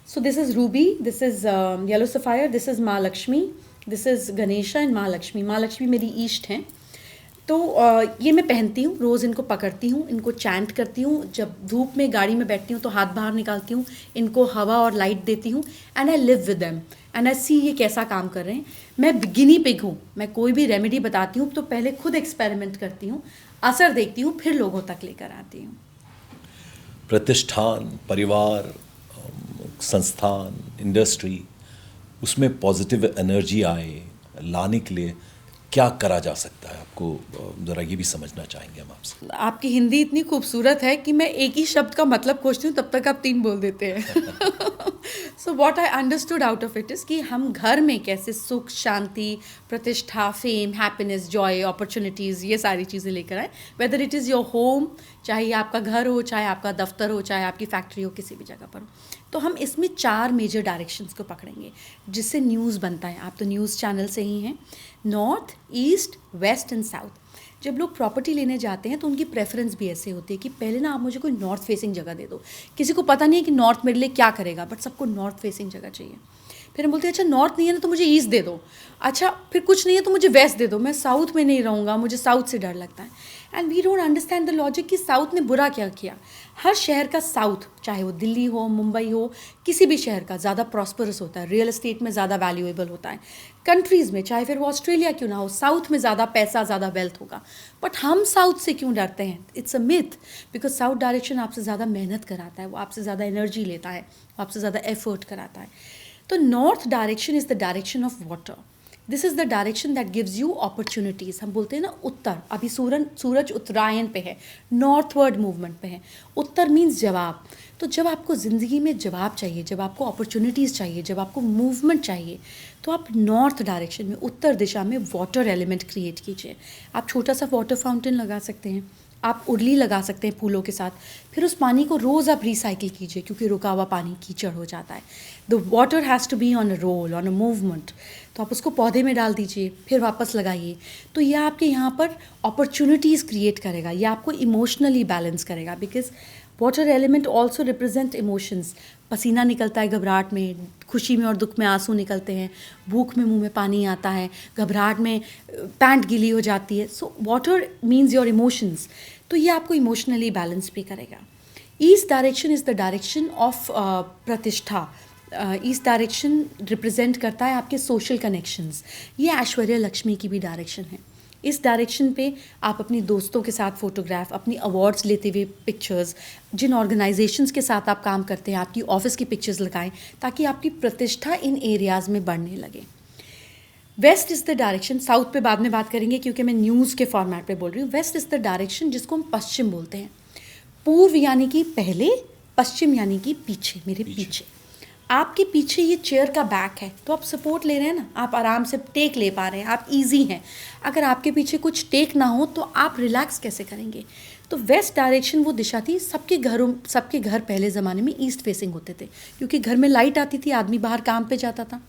So this is ruby, this is yellow sapphire, this is Maa Lakshmi, this is Ganesha and Maa Lakshmi. माँ लक्ष्मी मेरी ईष्ट हैं. तो ये मैं पहनती हूँ, रोज़ इनको पकड़ती हूँ, इनको चैंट करती हूँ. जब धूप में गाड़ी में बैठती हूँ तो हाथ बाहर निकालती हूँ, इनको हवा और लाइट देती हूँ and I live with them and I see ये कैसा काम कर रहे हैं. मैं गिनी पिग हूँ. मैं कोई भी रेमेडी बताती हूँ तो पहले खुद एक्सपेरिमेंट करती हूँ, असर देखती हूँ, फिर लोगों तक लेकर आती हूँ. प्रतिष्ठान, परिवार, संस्थान, इंडस्ट्री, उसमें पॉजिटिव एनर्जी आए लाने के लिए क्या करा जा सकता है? आपको ज़रा ये भी समझना चाहेंगे हम आपसे. आपकी हिंदी इतनी खूबसूरत है कि मैं एक ही शब्द का मतलब खोजती हूँ तब तक आप 3 बोल देते हैं. So what I understood out of it is कि हम घर में कैसे सुख, शांति, प्रतिष्ठा, फेम, हैप्पीनेस, जॉय, अपॉर्चुनिटीज़, ये सारी चीज़ें लेकर आए. Whether it is your home, चाहे ये आपका घर हो, चाहे आपका दफ्तर हो, चाहे आपकी फैक्ट्री हो, किसी भी जगह पर हो. तो हम इसमें 4 मेजर डायरेक्शंस को पकड़ेंगे जिससे न्यूज़ बनता है. आप तो न्यूज़ चैनल से ही हैं. North, east, west and south. जब लोग प्रॉपर्टी लेने जाते हैं तो उनकी प्रेफरेंस भी ऐसे होती है कि पहले ना आप मुझे कोई नॉर्थ फेसिंग जगह दे दो. किसी को पता नहीं है कि नॉर्थ मेरे लिए क्या करेगा, बट सबको नॉर्थ फेसिंग जगह चाहिए. फिर हम बोलते हैं अच्छा नॉर्थ नहीं है ना तो मुझे ईस्ट दे दो. अच्छा फिर कुछ नहीं है तो मुझे वेस्ट दे दो. मैं साउथ में नहीं रहूँगा, मुझे साउथ से डर लगता है. And we don't understand the logic कि साउथ ने बुरा क्या किया. हर शहर का साउथ, चाहे वो दिल्ली हो, मुंबई हो, किसी भी शहर का ज़्यादा प्रॉस्परस होता है, रियल एस्टेट में ज़्यादा वैल्यूएबल होता है. कंट्रीज़ में, चाहे फिर वो ऑस्ट्रेलिया क्यों ना हो, साउथ में ज़्यादा पैसा, ज़्यादा वेल्थ होगा. बट हम साउथ से क्यों डरते हैं? It's a myth. Because south direction आपसे ज़्यादा मेहनत कराता है, वो आपसे ज़्यादा एनर्जी लेता है, वो आपसे ज़्यादा एफर्ट कराता है. तो north direction is the direction of water. This is the direction that gives you opportunities. हम बोलते हैं ना उत्तर, अभी सूरज उत्तरायण पे है, नॉर्थवर्ड मूवमेंट पे है. उत्तर मीन्स जवाब. तो जब आपको ज़िंदगी में जवाब चाहिए, जब आपको अपॉर्चुनिटीज़ चाहिए, जब आपको मूवमेंट चाहिए, तो आप नॉर्थ डायरेक्शन में, उत्तर दिशा में वाटर एलिमेंट क्रिएट कीजिए. आप छोटा सा वाटर फाउंटेन लगा सकते हैं, आप उर्ली लगा सकते हैं फूलों के साथ. फिर उस पानी को रोज़ आप रिसाइकिल कीजिए क्योंकि रुका हुआ पानी कीचड़ हो जाता है. The water has to be on a roll, on a movement. तो आप उसको पौधे में डाल दीजिए, फिर वापस लगाइए. तो यह आपके यहाँ पर अपॉर्चुनिटीज़ क्रिएट करेगा, यह आपको इमोशनली बैलेंस करेगा. Because water element also represent emotions. पसीना निकलता है घबराहट में, खुशी में और दुख में आंसू निकलते हैं, भूख में मुंह में पानी आता है, घबराहट में पैंट गीली हो जाती है. So water means your emotions. तो ये आपको इमोशनली बैलेंस भी करेगा. East direction is the direction of प्रतिष्ठा. ईस्ट डायरेक्शन रिप्रेजेंट करता है आपके सोशल कनेक्शंस. ये ऐश्वर्या लक्ष्मी की भी डायरेक्शन है. इस डायरेक्शन पे आप अपनी दोस्तों के साथ फ़ोटोग्राफ, अपनी अवार्ड्स लेते हुए पिक्चर्स, जिन ऑर्गेनाइजेशंस के साथ आप काम करते हैं आपकी ऑफिस की पिक्चर्स लगाएं ताकि आपकी प्रतिष्ठा इन एरियाज़ में बढ़ने लगे। West is the direction, south पे बाद में बात करेंगे क्योंकि मैं न्यूज़ के फॉर्मेट पे बोल रही हूँ। वेस्ट इज़ द डायरेक्शन जिसको हम पश्चिम बोलते हैं। पूर्व यानी कि पहले, पश्चिम यानी कि पीछे, मेरे पीछे। आपके पीछे ये चेयर का बैक है तो आप सपोर्ट ले रहे हैं ना, आप आराम से टेक ले पा रहे हैं, आप इजी हैं। अगर आपके पीछे कुछ टेक ना हो तो आप रिलैक्स कैसे करेंगे? तो वेस्ट डायरेक्शन वो दिशा थी। सबके घर पहले ज़माने में ईस्ट फेसिंग होते थे क्योंकि घर में लाइट आती थी, आदमी बाहर काम पे जाता था।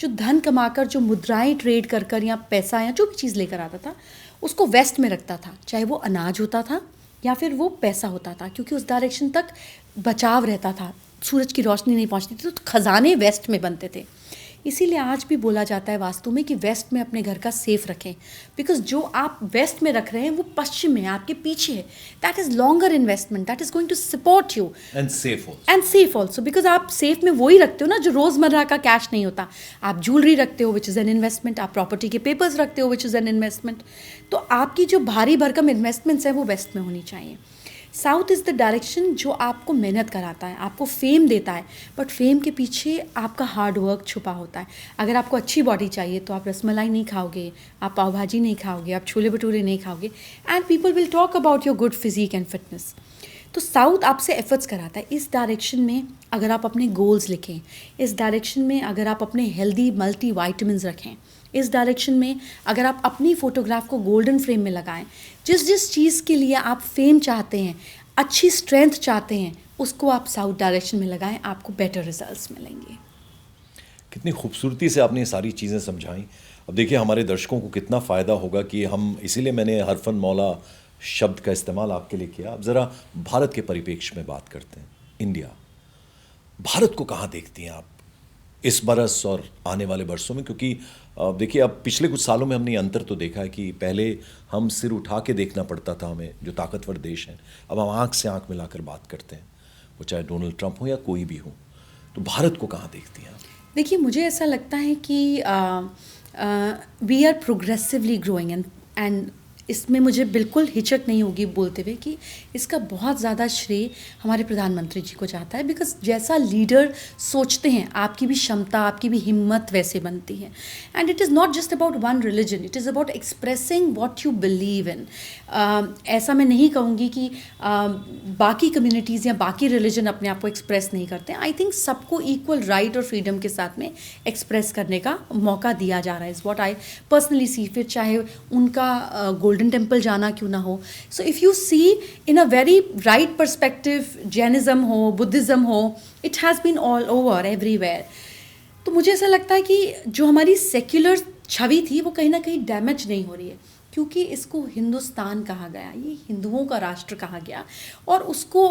जो धन कमाकर, जो मुद्राएं ट्रेड कर कर या पैसा या जो भी चीज़ लेकर आता था उसको वेस्ट में रखता था, चाहे वो अनाज होता था या फिर वो पैसा होता था, क्योंकि उस डायरेक्शन तक बचाव रहता था, सूरज की रोशनी नहीं पहुंचती थी, तो खजाने वेस्ट में बनते थे। इसीलिए आज भी बोला जाता है वास्तु में कि वेस्ट में अपने घर का सेफ रखें, बिकॉज जो आप वेस्ट में रख रहे हैं वो पश्चिम में आपके पीछे है। That is longer investment, that is going to support you and safe also, because आप सेफ में वही रखते हो ना जो रोज़मर्रा का कैश नहीं होता। आप ज्वेलरी रखते हो विच इज़ एन इन्वेस्टमेंट, आप प्रॉपर्टी के पेपर्स रखते हो विच इज़ एन इन्वेस्टमेंट। तो आपकी जो भारी भरकम इन्वेस्टमेंट्स हैं वो वेस्ट में होनी चाहिए। साउथ इज़ द डायरेक्शन जो आपको मेहनत कराता है, आपको फेम देता है, बट फेम के पीछे आपका हार्ड वर्क छुपा होता है। अगर आपको अच्छी बॉडी चाहिए तो आप रसमलाई नहीं खाओगे, आप पाव भाजी नहीं खाओगे, आप छोले भटूरे नहीं खाओगे, and people will talk about your good physique and fitness. तो साउथ आपसे एफर्ट्स कराता है। इस डायरेक्शन में अगर आप अपने गोल्स लिखें, इस डायरेक्शन में अगर आप अपने हेल्दी मल्टी वाइटामिन्स रखें, इस डायरेक्शन में अगर आप अपनी फ़ोटोग्राफ को गोल्डन फ्रेम में लगाएं, जिस जिस चीज़ के लिए आप फेम चाहते हैं, अच्छी स्ट्रेंथ चाहते हैं, उसको आप साउथ डायरेक्शन में लगाएं, आपको बेटर रिजल्ट्स मिलेंगे। कितनी खूबसूरती से आपने ये सारी चीज़ें समझाई। अब देखिए हमारे दर्शकों को कितना फ़ायदा होगा कि हम, इसीलिए मैंने हरफन मौला शब्द का इस्तेमाल आपके लिए किया। अब ज़रा भारत के परिप्रेक्ष्य में बात करते हैं। इंडिया, भारत को कहाँ देखती हैं आप इस बरस और आने वाले बरसों में? क्योंकि देखिए अब पिछले कुछ सालों में हमने ये अंतर तो देखा है कि पहले हम सिर उठा के देखना पड़ता था हमें, जो ताकतवर देश हैं, अब हम आँख से आँख मिलाकर बात करते हैं, वो चाहे डोनाल्ड ट्रंप हो या कोई भी हो। तो भारत को कहाँ देखती हैं आप? देखिए मुझे ऐसा लगता है कि we are progressively growing and इसमें मुझे बिल्कुल हिचक नहीं होगी बोलते हुए कि इसका बहुत ज़्यादा श्रेय हमारे प्रधानमंत्री जी को जाता है। बिकॉज जैसा लीडर सोचते हैं आपकी भी क्षमता, आपकी भी हिम्मत वैसे बनती है। And it is not just about one religion, it is about expressing what you believe in. ऐसा मैं नहीं कहूँगी कि बाकी कम्युनिटीज़ या बाकी रिलीजन अपने आप को एक्सप्रेस नहीं करते। आई थिंक सबको इक्वल राइट और फ्रीडम के साथ में एक्सप्रेस करने का मौका दिया जा रहा है, is what I personally see. फिर चाहे उनका गोल्डन टेम्पल जाना क्यों ना हो। So if you see in a very right perspective, Jainism हो, बुद्धिज़्म हो, it has been all over everywhere. तो मुझे ऐसा लगता है कि जो हमारी सेक्युलर छवि थी वो कहीं ना कहीं डैमेज नहीं हो रही है, क्योंकि इसको हिंदुस्तान कहा गया, ये हिंदुओं का राष्ट्र कहा गया। और उसको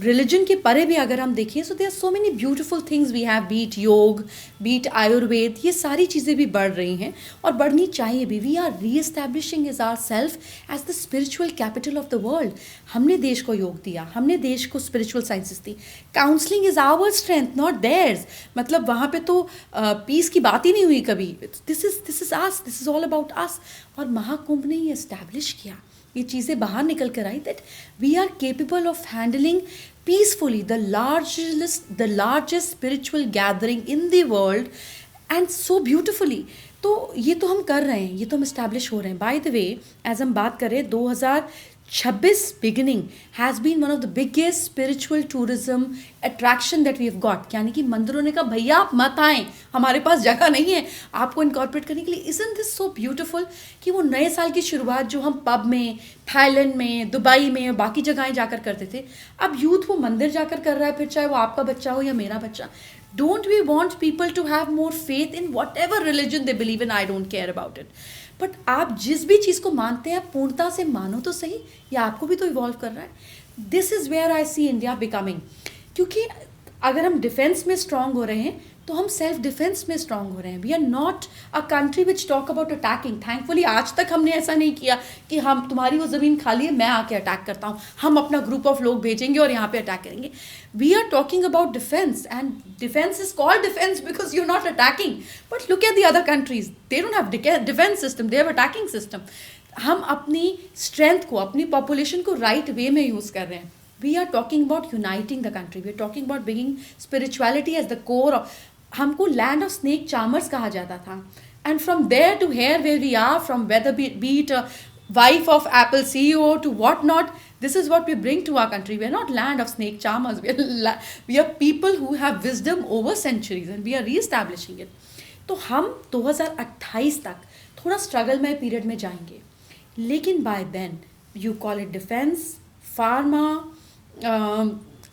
रिलीजन के परे भी अगर हम देखें so there are so many beautiful things we have, beat yoga, beat Ayurveda, ये सारी चीज़ें भी बढ़ रही हैं और बढ़नी चाहिए भी। We are re establishing is our self as the spiritual capital of the world. हमने देश को योग दिया, हमने देश को स्पिरिचुअल साइंसेस दी। Counselling is our strength, not theirs. मतलब वहाँ पे तो पीस की बात ही नहीं हुई कभी। This is us, this is all about us. और महाकुंभ ने ये एस्टैब्लिश किया, ये चीज़ें बाहर निकल कर आई that we are capable of handling peacefully the largest spiritual gathering in the world and so beautifully. तो ये तो हम कर रहे हैं, ये तो हम एस्टैब्लिश हो रहे हैं। बाय द वे, एज हम बात करें 2026 beginning has been one of the biggest spiritual tourism attraction that we have got। यानी कि मंदिरों ने कहा भैया आप मत आएं, हमारे पास जगह नहीं है आपको इनकॉर्पोरेट करने के लिए। Isn't this so beautiful कि वो नए साल की शुरुआत जो हम पब में, थाईलैंड में, दुबई में और बाकी जगहें जाकर करते थे, अब यूथ वो मंदिर जाकर कर रहा है, फिर चाहे वो आपका बच्चा हो या मेरा बच्चा। Don't we want people to have more faith in whatever religion they believe in? I don't care about it. But आप जिस भी चीज़ को मानते हैं पूर्णता से मानो तो सही, या आपको भी तो इवॉल्व कर रहा है। This is where I see India becoming. क्योंकि अगर हम डिफेंस में स्ट्रांग हो रहे हैं तो हम सेल्फ डिफेंस में स्ट्रांग हो रहे हैं. We are not a country which talk about attacking. Thankfully आज तक हमने ऐसा नहीं किया कि हम तुम्हारी वो ज़मीन खाली है मैं आके अटैक करता हूँ, हम अपना ग्रुप ऑफ लोग भेजेंगे और यहाँ पे अटैक करेंगे. We are talking about defence and defence is called defence because you are not attacking. But look at the other countries, they don't have defence system, they have attacking system. हम अपनी strength को, अपनी population को right way में use कर रहे हैं. We are talking about uniting the country. We are talking about bringing spirituality as the core of. हमको land of snake charmers कहा जाता था. And from there to here where we are, from whether be it a wife of Apple CEO to what not, this is what we bring to our country. We are not land of snake charmers. We are people who have wisdom over centuries and we are re-establishing it. तो हम 2028 तक थोड़ा struggle में period में जाएंगे. लेकिन by then you call it defence, pharma,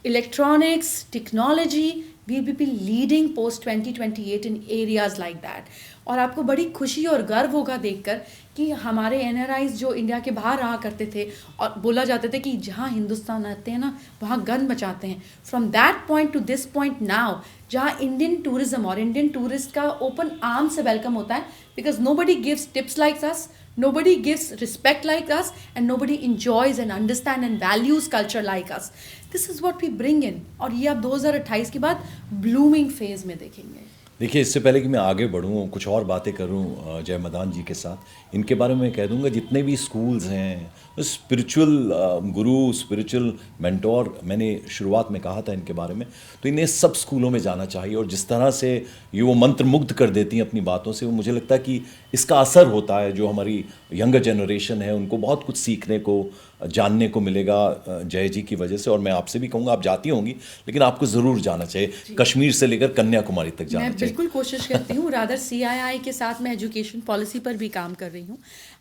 electronics, technology, we will be leading post 2028 in areas like that. और आपको बड़ी खुशी और गर्व होगा देखकर कि हमारे NRIs जो इंडिया के बाहर रहा करते थे और बोला जाते थे कि जहाँ हिंदुस्तान आते हैं ना वहाँ गन मचाते हैं. From that point two this point now, जहाँ इंडियन टूरिज्म और इंडियन टूरिस्ट का ओपन आर्म से वेलकम होता है, because nobody gives tips like us, nobody gives respect like us, and nobody enjoys and understand and values culture like us. This is what we bring in. और ये आप 2028 के बाद blooming phase में देखेंगे. देखिए, इससे पहले कि मैं आगे बढ़ूँ, कुछ और बातें करूँ जय मदान जी के साथ, इनके बारे में कह दूँगा जितने भी स्कूल्स हैं, स्पिरिचुअल गुरु, स्पिरिचुअल मेंटोर, मैंने शुरुआत में कहा था इनके बारे में, तो इन्हें सब स्कूलों में जाना चाहिए. और जिस तरह से ये वो मंत्र मुग्ध कर देती हैं अपनी बातों से, वो मुझे लगता है कि इसका असर होता है. जो हमारी यंगर जनरेशन है उनको बहुत कुछ सीखने को, जानने को मिलेगा जय जी की वजह से. और मैं आपसे भी कहूँगा, आप जाती होंगी लेकिन आपको ज़रूर जाना चाहिए, कश्मीर से लेकर कन्याकुमारी तक जाना चाहिए. बिल्कुल कोशिश करती हूँ. रादर CII के साथ मैं एजुकेशन पॉलिसी पर भी काम कर रही हूँ.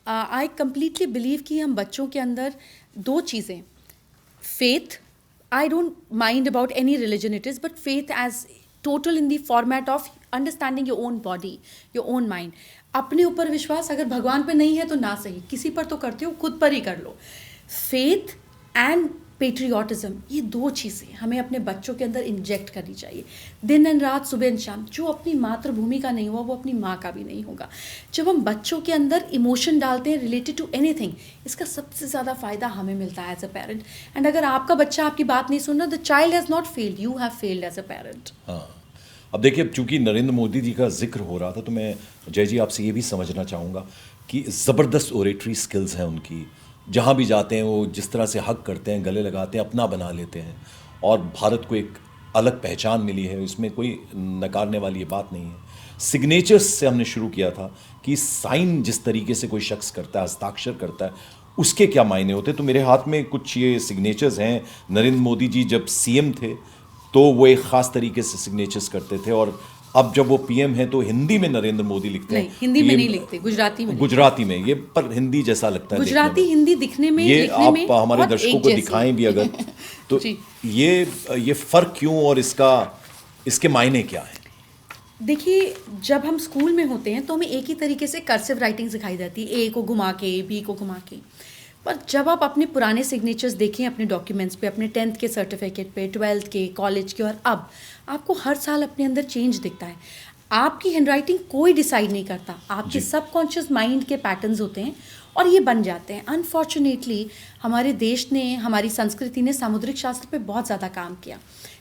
आई कम्प्लीटली बिलीव कि हम बच्चों के अंदर दो चीज़ें, faith, I don't mind about any religion it is, but faith as total in the format of understanding your own body, your own mind. अपने ऊपर विश्वास, अगर भगवान पे नहीं है तो ना सही, किसी पर तो करते हो, खुद पर ही कर लो. फेथ एंड पेट्रियाटिज्म, ये दो चीज़ें हमें अपने बच्चों के अंदर इंजेक्ट करनी चाहिए. दिन एंड रात, सुबह एंड शाम. जो अपनी मातृभूमि का नहीं हुआ वो अपनी माँ का भी नहीं होगा. जब हम बच्चों के अंदर इमोशन डालते हैं रिलेटेड टू एनीथिंग, इसका सबसे ज़्यादा फ़ायदा हमें मिलता है एज अ पेरेंट. एंड अगर आपका बच्चा आपकी बात नहीं सुन रहा, the child has not failed, you have failed as a parent. हाँ, अब देखिए, चूंकि नरेंद्र मोदी जी का जिक्र हो रहा था, तो मैं जय जी आपसे ये भी समझना चाहूँगा कि ज़बरदस्त ओरेटरी स्किल्स हैं उनकी. जहाँ भी जाते हैं वो जिस तरह से हक करते हैं, गले लगाते हैं, अपना बना लेते हैं, और भारत को एक अलग पहचान मिली है, इसमें कोई नकारने वाली ये बात नहीं है. सिग्नेचर्स से हमने शुरू किया था कि साइन जिस तरीके से कोई शख्स करता है, हस्ताक्षर करता है, उसके क्या मायने होते हैं. तो मेरे हाथ में कुछ ये सिग्नेचर्स हैं. नरेंद्र मोदी जी जब CM थे तो वो एक ख़ास तरीके से सिग्नेचर्स करते थे, और अब जब वो PM हैं तो हिंदी में नरेंद्र मोदी लिखते हैं. नहीं, हिंदी में नहीं लिखते, गुजराती में ये पर हिंदी जैसा लगता है, गुजराती हिंदी दिखने में, ये लिखने आप में हमारे दर्शकों को दिखाएं भी अगर तो ये फ़र्क क्यों, और इसके मायने क्या है? देखिए, जब हम स्कूल में होते हैं तो हमें एक ही तरीके से कर्सिव राइटिंग सिखाई जाती है, A को घुमा के, B को घुमा के. पर जब आप अपने पुराने सिग्नेचर्स देखें अपने डॉक्यूमेंट्स पे, अपने 10th के सर्टिफिकेट पे, 12th के, कॉलेज के, और अब आपको हर साल अपने अंदर चेंज दिखता है. आपकी हैंडराइटिंग कोई डिसाइड नहीं करता, आपके सबकॉन्शियस माइंड के पैटर्न्स होते हैं और ये बन जाते हैं. अनफॉर्चुनेटली हमारे देश ने, हमारी संस्कृति ने सामुद्रिक शास्त्र पे बहुत ज़्यादा काम किया,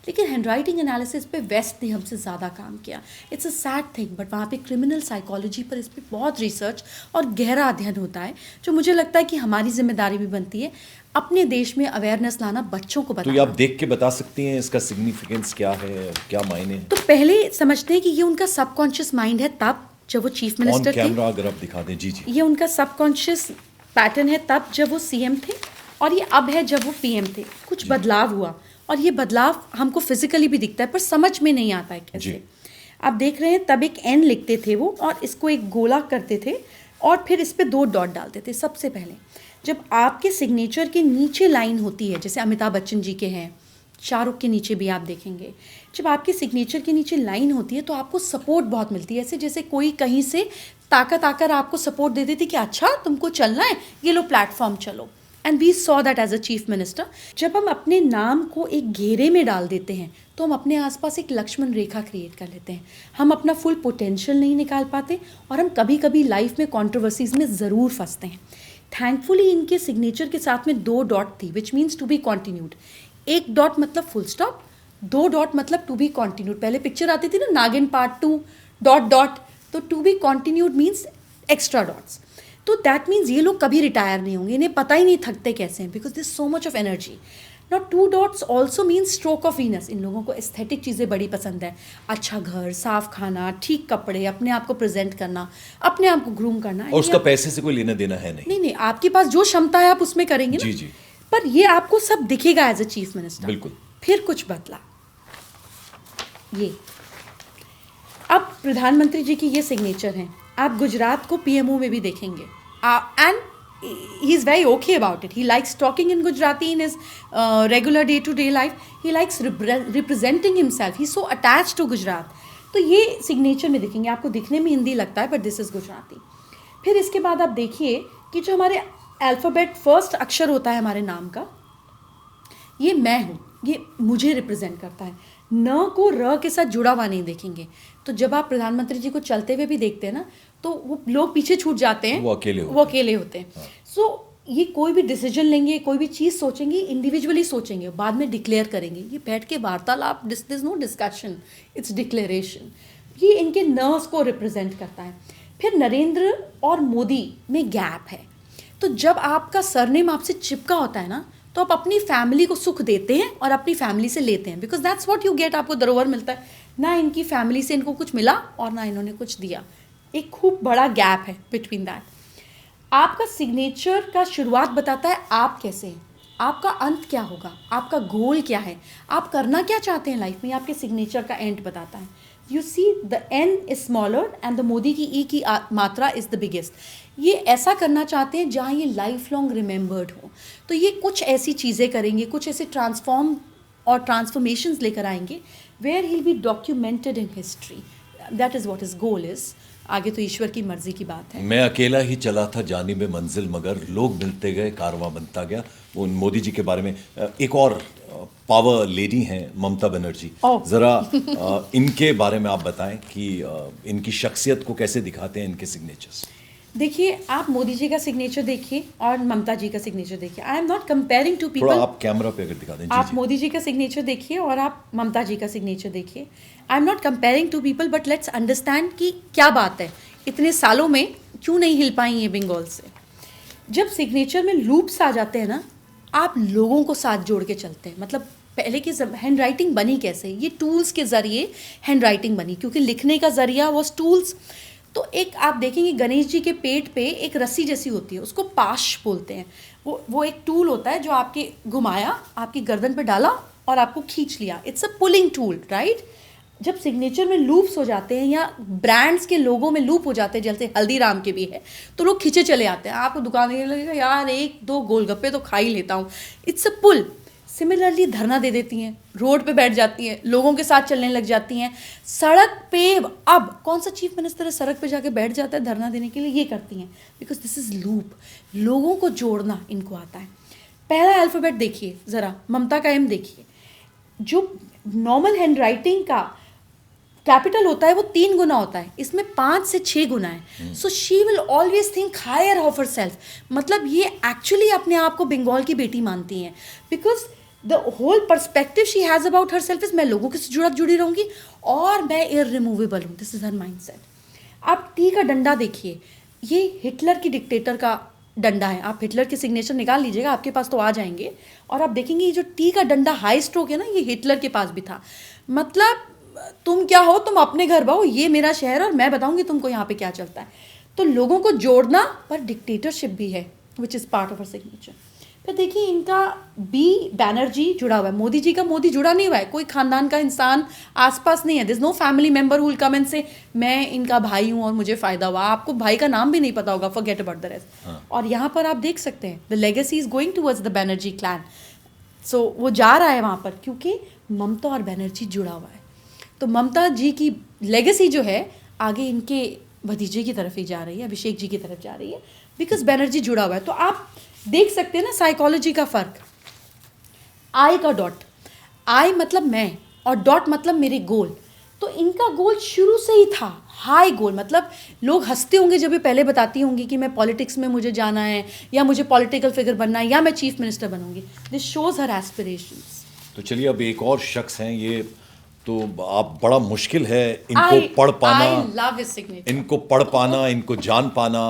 लेकिन हैंडराइटिंग एनालिसिस पे वेस्ट ने हमसे ज़्यादा काम किया. It's a sad thing, but वहाँ पे क्रिमिनल साइकोलॉजी पर इस पर बहुत रिसर्च और गहरा अध्ययन होता है, जो मुझे लगता है कि हमारी जिम्मेदारी भी बनती है अपने देश में अवेयरनेस लाना, बच्चों को बताना. तो ये आप देख के बता सकती हैं इसका सिग्निफिकेंस क्या है, क्या मायने हैं? तो पहले समझते हैं कि ये उनका सबकॉन्शियस माइंड है तब जब वो चीफ मिनिस्टर थे. कैमरा अगर आप दिखा दें. जी. ये उनका सबकॉन्शियस पैटर्न है तब जब वो CM थे, और ये अब है जब वो PM थे. कुछ बदलाव हुआ, और ये बदलाव हमको फिजिकली भी दिखता है, पर समझ में नहीं आता है कैसे. आप देख रहे हैं, तब एक N लिखते थे वो, और इसको एक गोला करते थे, और फिर इस पर 2 डॉट डालते थे. सबसे पहले जब आपके सिग्नेचर के नीचे लाइन होती है, जैसे अमिताभ बच्चन जी के हैं, शाहरुख के नीचे भी आप देखेंगे, जब आपके सिग्नेचर के नीचे लाइन होती है तो आपको सपोर्ट बहुत मिलती है. ऐसे जैसे कोई कहीं से ताकत आकर आपको सपोर्ट दे देती कि अच्छा तुमको चलना है, ये लो प्लेटफॉर्म चलो. And we saw that as a chief minister. जब हम अपने नाम को एक घेरे में डाल देते हैं तो हम अपने आसपास एक लक्ष्मण रेखा क्रिएट कर लेते हैं, हम अपना फुल पोटेंशियल नहीं निकाल पाते और हम कभी कभी लाइफ में कंट्रोवर्सीज में ज़रूर फंसते हैं। थैंकफुली इनके सिग्नेचर के साथ में 2 डॉट थी, which means to be continued. 1 dot मतलब फुल स्टॉप, 2 डॉट मतलब टू बी कॉन्टिन्यूड। पहले पिक्चर आती थी ना नागिन पार्ट 2 डॉट डॉट, तो to be continued means extra dots. तो दैट मीन्स ये लोग कभी रिटायर नहीं होंगे, इन्हें पता ही नहीं थकते कैसे हैं, because this so much of energy. Now 2 dots also means stroke of Venus. इन लोगों को एस्थेटिक चीज़ें बड़ी पसंद है, अच्छा घर, साफ खाना, ठीक कपड़े, अपने आप को प्रेजेंट करना, अपने आप को ग्रूम करना। और उसका पैसे से कोई लेना देना है नहीं। नहीं, आपके पास जो क्षमता है आप उसमें करेंगे ना। जी जी। पर ये आपको सब दिखेगा एज अ चीफ मिनिस्टर। बिल्कुल। फिर कुछ बदला, ये अब प्रधानमंत्री जी की ये सिग्नेचर हैं। आप गुजरात को पीएमओ में भी देखेंगे, and he is very okay about it. He likes talking in Gujarati in his regular day-to-day life. He likes representing himself. He's so attached to Gujarat. तो ये सिग्नेचर में देखेंगे, आपको दिखने में हिंदी लगता है बट दिस इज़ गुजराती। फिर इसके बाद आप देखिए कि जो हमारे अल्फ़ाबेट फर्स्ट अक्षर होता है हमारे नाम का, ये मैं हूँ, ये मुझे रिप्रेजेंट करता है। न को र के साथ जुड़ा हुआ नहीं देखेंगे। तो जब आप प्रधानमंत्री जी को चलते हुए भी देखते हैं ना, तो वो लोग पीछे छूट जाते हैं, वो अकेले होते हैं। सो ये कोई भी डिसीजन लेंगे, कोई भी चीज़ सोचेंगे, इंडिविजुअली सोचेंगे, बाद में डिक्लेयर करेंगे। ये बैठ के वार्तालाप, this is no discussion, it's declaration. ये इनके नर्व्स को रिप्रेजेंट करता है। फिर नरेंद्र और मोदी में गैप है। तो जब आपका सरनेम आपसे चिपका होता है ना, तो आप अपनी फैमिली को सुख देते हैं और अपनी फैमिली से लेते हैं, because that's what you get. आपको धरोहर मिलता है ना, इनकी फैमिली से इनको कुछ मिला और ना इन्होंने कुछ दिया। एक खूब बड़ा गैप है बिटवीन दैट। आपका सिग्नेचर का शुरुआत बताता है आप कैसे हैं, आपका अंत क्या होगा, आपका गोल क्या है, आप करना क्या चाहते हैं लाइफ में, आपके सिग्नेचर का एंड बताता है। You see the N is smaller and the Modi की ई की मात्रा इज द बिगेस्ट। ये ऐसा करना चाहते हैं जहाँ ये लाइफ लॉन्ग रिमेंबर्ड हो। तो ये कुछ ऐसी चीज़ें करेंगे, कुछ ऐसे ट्रांसफॉर्म और ट्रांसफॉर्मेशंस लेकर आएंगे where he will be documented in history. That is what is goal is. आगे तो ईश्वर की मर्जी की बात है। मैं अकेला ही चला था जानिबे मंजिल, मगर लोग मिलते गए, कारवां बनता गया। वो मोदी जी के बारे में एक और पावर लेडी हैं ममता बनर्जी, जरा इनके बारे में आप बताएं कि इनकी शख्सियत को कैसे दिखाते हैं इनके सिग्नेचर्स। देखिए, आप मोदी जी का सिग्नेचर देखिए और ममता जी का सिग्नेचर देखिए। I am not comparing to people. थोड़ा आप कैमरा पे अगर दिखा दें। आप मोदी जी का सिग्नेचर देखिए और आप ममता जी का सिग्नेचर देखिए। I am not comparing to people, but let's understand कि क्या बात है, इतने सालों में क्यों नहीं हिल पाई ये बंगाल से। जब सिग्नेचर में लूप्स आ जाते हैं ना, आप लोगों को साथ जोड़ के चलते हैं। मतलब पहले की हैंड राइटिंग बनी कैसे, ये टूल्स के ज़रिए हैंड राइटिंग बनी, क्योंकि लिखने का ज़रिया वो टूल्स। तो एक आप देखेंगे गणेश जी के पेट पे एक रस्सी जैसी होती है, उसको पाश बोलते हैं। वो एक टूल होता है जो आपके घुमाया, आपकी गर्दन पे डाला और आपको खींच लिया। It's a pulling tool, right. जब सिग्नेचर में लूप्स हो जाते हैं या ब्रांड्स के लोगों में लूप हो जाते हैं, जैसे हल्दीराम के भी है, तो लोग खींचे चले आते हैं। आपको दुकान देने लगेगा, यार 1-2 गोलगप्पे तो खा ही लेता हूँ। It's a pull. सिमिलरली धरना दे देती हैं, रोड पे बैठ जाती हैं, लोगों के साथ चलने लग जाती हैं, सड़क पे। अब कौन सा चीफ मिनिस्टर है सड़क पे जाके बैठ जाता है धरना देने के लिए? ये करती हैं, बिकॉज दिस इज लूप। लोगों को जोड़ना इनको आता है। पहला अल्फ़ाबेट देखिए ज़रा, ममता का एम देखिए। जो नॉर्मल हैंड राइटिंग का कैपिटल होता है वो 3 गुना होता है, इसमें 5 से 6 गुना है। So she will always think higher of herself. मतलब ये एक्चुअली अपने आप को बंगाल की बेटी मानती हैं, because the whole perspective she has about herself is मैं लोगों के से जुड़ी रहूँगी और मैं इररिमूवेबल हूँ। This is her mind set. आप टी का डंडा देखिए, ये हिटलर की डिक्टेटर का डंडा है। आप हिटलर के सिग्नेचर निकाल लीजिएगा, आपके पास तो आ जाएंगे, और आप देखेंगे ये जो टी का डंडा हाई स्ट्रोक है ना, ये हिटलर के पास भी था। मतलब तुम क्या हो, तुम अपने घर भाओ, ये मेरा शहर और मैं बताऊंगी तुमको यहाँ पे क्या चलता है। तो लोगों को जोड़ना, पर डिक्टेटरशिप भी है, which is part of our signature. फिर देखिए इनका बी बैनर्जी जुड़ा हुआ है। मोदी जी का मोदी जुड़ा नहीं हुआ है, कोई खानदान का इंसान आसपास नहीं है। This no family member will come and से मैं इनका भाई हूँ और मुझे फ़ायदा हुआ। आपको भाई का नाम भी नहीं पता होगा, फॉरगेट अबाउट द रेस्ट। और यहाँ पर आप देख सकते हैं the legacy is going towards the Banerjee clan. So वो जा रहा है वहाँ पर, क्योंकि ममता और बैनर्जी जुड़ा हुआ है। तो ममता जी की लेगेसी जो है आगे इनके भतीजे की तरफ ही जा रही है, अभिषेक जी की तरफ जा रही है, बिकॉज बैनर्जी जुड़ा हुआ है। तो आप देख सकते हैं ना साइकोलॉजी का फ़र्क। आई का डॉट, आई मतलब मैं और डॉट मतलब मेरे गोल। तो इनका गोल शुरू से ही था हाई गोल, मतलब लोग हंसते होंगे जब ये पहले बताती होंगी कि मैं पॉलिटिक्स में मुझे जाना है या मुझे पॉलिटिकल फिगर बनना है या मैं चीफ मिनिस्टर बनूंगी। This shows her aspirations. तो चलिए अब एक और शख्स हैं, ये तो आप बड़ा मुश्किल है इनको पढ़ पाना, आई लव हिज सिग्नेचर, इनको पढ़ पाना, इनको जान पाना।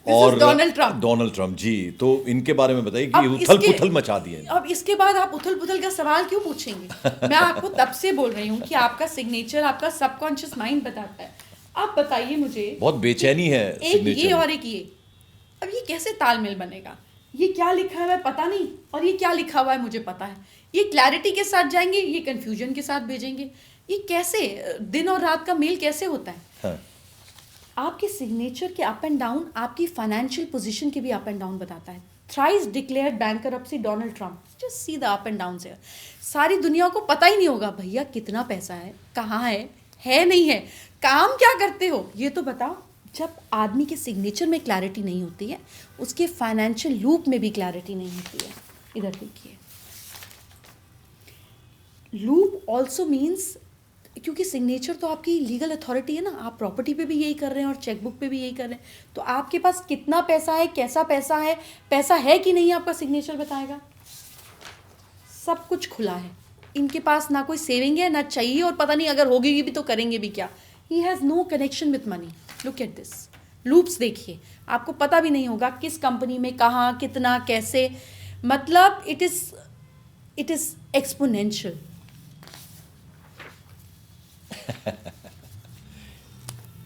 This is Donald Trump. Donald Trump ji, तो इनके बारे में बताइए कि अब उथल इसके- पुथल मचा दिए। अब इसके बाद आप उथल पुथल का सवाल क्यों पूछेंगे? मैं आपको तब से बोल रही हूँ कि आपका सिग्नेचर आपका सबकॉन्शियस माइंड बताता है। आप बताइए मुझे, बहुत बेचैनी है एक सिग्नेचर ये में। और एक ये, अब ये कैसे तालमेल बनेगा? ये क्या लिखा है पता नहीं, और ये क्या लिखा हुआ है मुझे पता है। ये क्लैरिटी के साथ जाएंगे, ये कंफ्यूजन के साथ भेजेंगे। ये कैसे दिन और रात का मेल कैसे होता है? हाँ। आपके सिग्नेचर के अप एंड डाउन आपकी फाइनेंशियल पोजीशन के भी अप एंड डाउन बताता है। Thrice declared bankruptcy Donald Trump, just see the up and down से। सारी दुनिया को पता ही नहीं होगा भैया कितना पैसा है, कहाँ है नहीं है, काम क्या करते हो, ये तो बताओ। जब आदमी के सिग्नेचर में क्लैरिटी नहीं होती है, उसके फाइनेंशियल लूप में भी क्लैरिटी नहीं होती है। इधर देखिए, लूप ऑल्सो मीन्स, क्योंकि सिग्नेचर तो आपकी लीगल अथॉरिटी है ना, आप प्रॉपर्टी पे भी यही कर रहे हैं और चेकबुक पे भी यही कर रहे हैं। तो आपके पास कितना पैसा है, कैसा पैसा है कि नहीं, आपका सिग्नेचर बताएगा। सब कुछ खुला है इनके पास, ना कोई सेविंग है ना चाहिए, और पता नहीं अगर होगी भी तो करेंगे भी क्या। He has no connection with money. Look at this loops, देखिए आपको पता भी नहीं होगा किस कंपनी में, कहाँ, कितना, कैसे, मतलब it is exponential.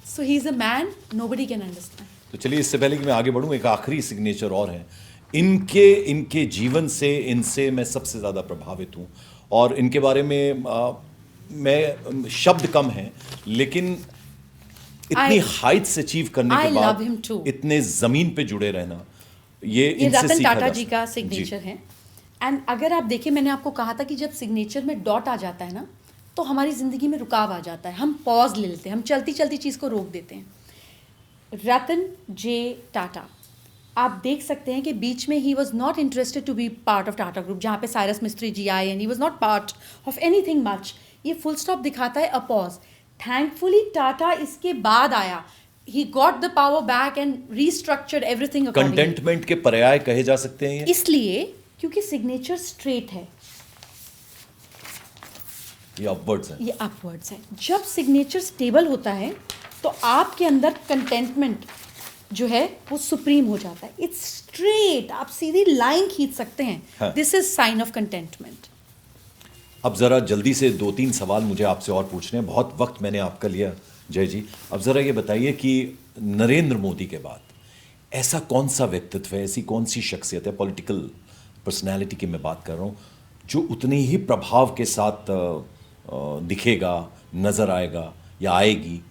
So he's a man nobody can understand. तो चलिए इससे पहले कि मैं आगे बढ़ूं, एक आखिरी सिग्नेचर और है। इनके जीवन से, इनसे मैं सबसे ज़्यादा प्रभावित हूं, और इनके बारे में मैं शब्द कम हैं, लेकिन इतनी हाइट्स अचीव करने के I बाद love him too. इतने ज़मीन पे जुड़े रहना, ये इनसे रतन सीखा टाटा जा जी सकता का है। सिग्नेचर है। एंड अगर आप देखें, मैंने आपको कहा था कि जब सिग्नेचर में डॉट आ जाता है ना, तो हमारी ज़िंदगी में रुकाव आ जाता है, हम पॉज ले लेते हैं, हम चलती चलती चीज़ को रोक देते हैं। रतन जे टाटा, आप देख सकते हैं कि बीच में he was not interested to be part of Tata group, जहाँ पे साइरस मिस्त्री जी आए, and he was not part of anything much. ये फुल स्टॉप दिखाता है, अ पॉज। थैंकफुली टाटा इसके बाद आया, he got the power back and restructured everything accordingly. Contentment के पर्याय कहे जा सकते हैं ये। इसलिए क्योंकि सिग्नेचर स्ट्रेट है, ये अपवर्ड्स है। ये अपवर्ड्स है। जब सिग्नेचर स्टेबल होता है तो आपके अंदर कंटेंटमेंट जो है वो सुप्रीम हो जाता है। इट्स स्ट्रेट, आप सीधी लाइन खींच सकते हैं। हाँ। This is sine of contentment. अब ज़रा जल्दी से 2-3 सवाल मुझे आपसे और पूछने हैं, बहुत वक्त मैंने आपका लिया जय जी। अब ज़रा ये बताइए कि नरेंद्र मोदी के बाद ऐसा कौन सा व्यक्तित्व है, ऐसी कौन सी शख्सियत है, पॉलिटिकल पर्सनैलिटी की मैं बात कर रहा हूँ, जो उतने ही प्रभाव के साथ दिखेगा, नज़र आएगा या आएगी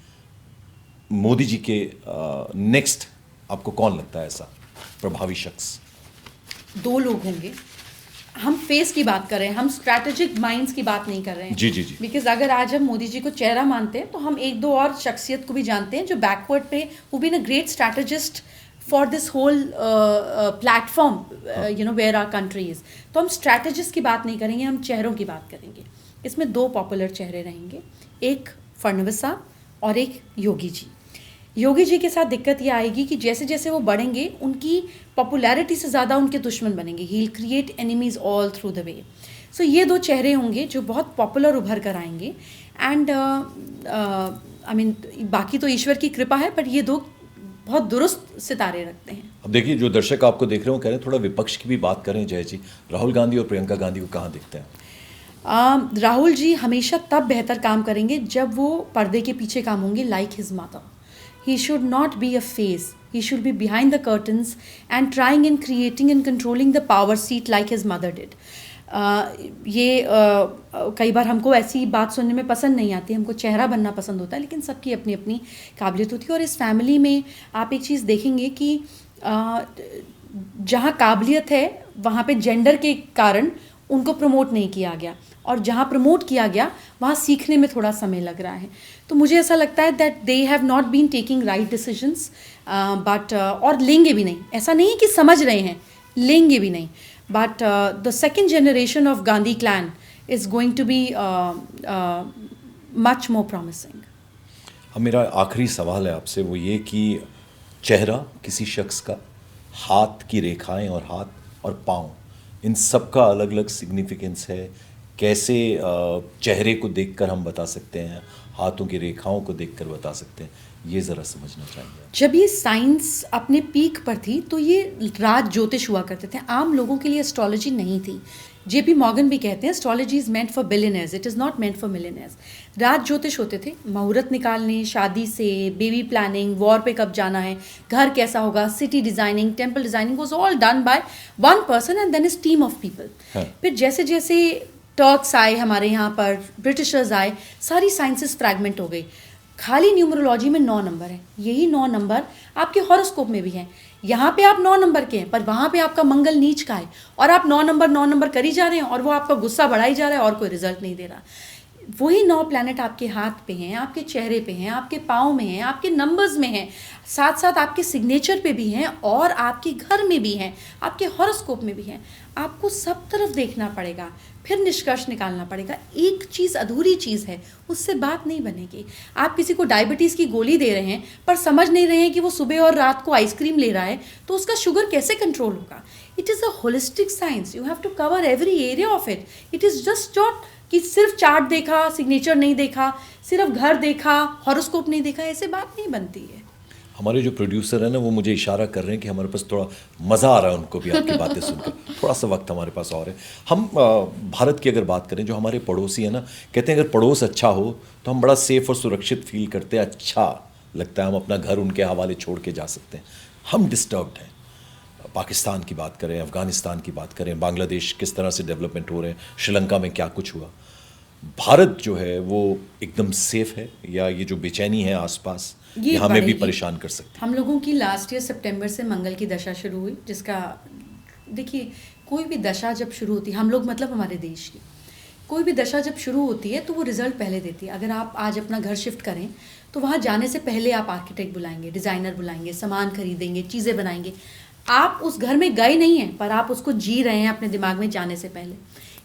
मोदी जी के नेक्स्ट? आपको कौन लगता है ऐसा प्रभावी शख्स? दो लोग होंगे। हम फेस की बात कर रहे हैं, हम स्ट्रैटेजिक माइंड्स की बात नहीं कर रहे हैं। जी जी जी। बिकॉज अगर आज हम मोदी जी को चेहरा मानते हैं तो हम एक दो और शख्सियत को भी जानते हैं जो बैकवर्ड पे, वो been a great strategist for this whole platform, you know, where our country is. तो हम स्ट्रैटेजिस्ट की बात नहीं करेंगे, हम चेहरों की बात करेंगे। इसमें दो पॉपुलर चेहरे रहेंगे, एक फडणवीस साहब और एक योगी जी। योगी जी के साथ दिक्कत ये आएगी कि जैसे जैसे वो बढ़ेंगे, उनकी पॉपुलैरिटी से ज़्यादा उनके दुश्मन बनेंगे। He will create enemies all through the way. So ये दो चेहरे होंगे जो बहुत पॉपुलर उभर कर आएंगे। एंड आई मीन बाकी तो ईश्वर की कृपा है, बट ये दो बहुत दुरुस्त सितारे रखते हैं। अब देखिए, जो दर्शक आपको देख रहे हो कह रहे हैं थोड़ा विपक्ष की भी बात करें जय जी। राहुल गांधी और प्रियंका गांधी को कहाँ देखते हैं? राहुल जी हमेशा तब बेहतर काम करेंगे जब वो पर्दे के पीछे काम होंगे, like his mother. He should not be a face. He should be behind the curtains and trying and creating and controlling the power seat like his mother did. कई बार हमको ऐसी बात सुनने में पसंद नहीं आती, हमको चेहरा बनना पसंद होता है, लेकिन सबकी अपनी अपनी काबिलियत होती है। और इस फैमिली में आप एक चीज़ देखेंगे कि जहाँ काबिलियत है वहाँ पे जेंडर के कारण उनको प्रमोट नहीं किया गया, और जहाँ प्रमोट किया गया वहाँ सीखने में थोड़ा समय लग रहा है। तो मुझे ऐसा लगता है that they have not been taking right decisions, but और लेंगे भी नहीं, ऐसा नहीं है कि समझ रहे हैं, लेंगे भी नहीं, but the second generation of Gandhi clan is going to be much more promising. अब मेरा आखिरी सवाल है आपसे, वो ये कि चेहरा किसी शख्स का, हाथ की रेखाएं और हाथ और पाँव, इन सब का अलग अलग सिग्निफिकेंस है। कैसे चेहरे को देखकर हम बता सकते हैं, हाथों की रेखाओं को देखकर बता सकते हैं, ये ज़रा समझना चाहिए। जब ये साइंस अपने पीक पर थी तो ये राज ज्योतिष हुआ करते थे, आम लोगों के लिए एस्ट्रोलॉजी नहीं थी। जेपी मॉर्गन भी कहते हैं astrology is meant for billionaires, it is not meant for millionaires. राज ज्योतिष होते थे, मुहूर्त निकालने, शादी से, बेबी प्लानिंग, वॉर पे कब जाना है, घर कैसा होगा, city designing, temple designing was all done by one person and then his team of people. फिर जैसे जैसे टर्क्स आए हमारे यहाँ पर, ब्रिटिशर्स आए, सारी साइंसेस फ्रैगमेंट हो गई। खाली न्यूमरोलॉजी में 9 नंबर है, यही 9 नंबर आपके हॉरोस्कोप में भी हैं। यहाँ पे आप 9 नंबर के हैं, पर वहाँ पे आपका मंगल नीच का है, और आप 9 नंबर करी जा रहे हैं, और वो आपका गुस्सा बढ़ाई जा रहा है और कोई रिजल्ट नहीं दे रहा। वही 9 प्लैनेट आपके हाथ पे हैं, आपके चेहरे पे हैं, आपके पाँव में हैं, आपके नंबर्स में हैं, साथ साथ आपके सिग्नेचर पे भी हैं, और आपके घर में भी हैं, आपके हॉरोस्कोप में भी हैं। आपको सब तरफ देखना पड़ेगा, फिर निष्कर्ष निकालना पड़ेगा। एक चीज़ अधूरी चीज़ है, उससे बात नहीं बनेगी। आप किसी को डायबिटीज़ की गोली दे रहे हैं पर समझ नहीं रहे हैं कि वो सुबह और रात को आइसक्रीम ले रहा है, तो उसका शुगर कैसे कंट्रोल होगा। It is a holistic science, you have to cover every area of it. It is just not कि सिर्फ चार्ट देखा, सिग्नेचर नहीं देखा, सिर्फ घर देखा, हॉरोस्कोप नहीं देखा, ऐसे बात नहीं बनती है। हमारे जो प्रोड्यूसर है ना, वो मुझे इशारा कर रहे हैं कि हमारे पास थोड़ा मज़ा आ रहा है उनको भी आपकी बातें सुनकर। थोड़ा सा वक्त हमारे पास और है। हम भारत की अगर बात करें, जो हमारे पड़ोसी है ना, कहते हैं अगर पड़ोस अच्छा हो तो हम बड़ा सेफ और सुरक्षित फील करते हैं, अच्छा लगता है, हम अपना घर उनके हवाले छोड़ के जा सकते हैं। हम डिस्टर्ब्ड हैं। पाकिस्तान की बात करें, अफ़गानिस्तान की बात करें, बांग्लादेश किस तरह से डेवलपमेंट हो रहे हैं, श्रीलंका में क्या कुछ हुआ। भारत जो है वो एकदम सेफ है, या ये जो बेचैनी है आसपास ये हमें भी परेशान कर सकती है। हम लोगों की लास्ट ईयर सितंबर से मंगल की दशा शुरू हुई, जिसका देखिए कोई भी दशा जब शुरू होती है, हम लोग मतलब हमारे देश की कोई भी दशा जब शुरू होती है तो वो रिजल्ट पहले देती है। अगर आप आज अपना घर शिफ्ट करें तो वहाँ जाने से पहले आप आर्किटेक्ट बुलाएंगे, डिज़ाइनर बुलाएंगे, सामान खरीदेंगे, चीज़ें बनाएंगे। आप उस घर में गए नहीं हैं, पर आप उसको जी रहे हैं अपने दिमाग में जाने से पहले।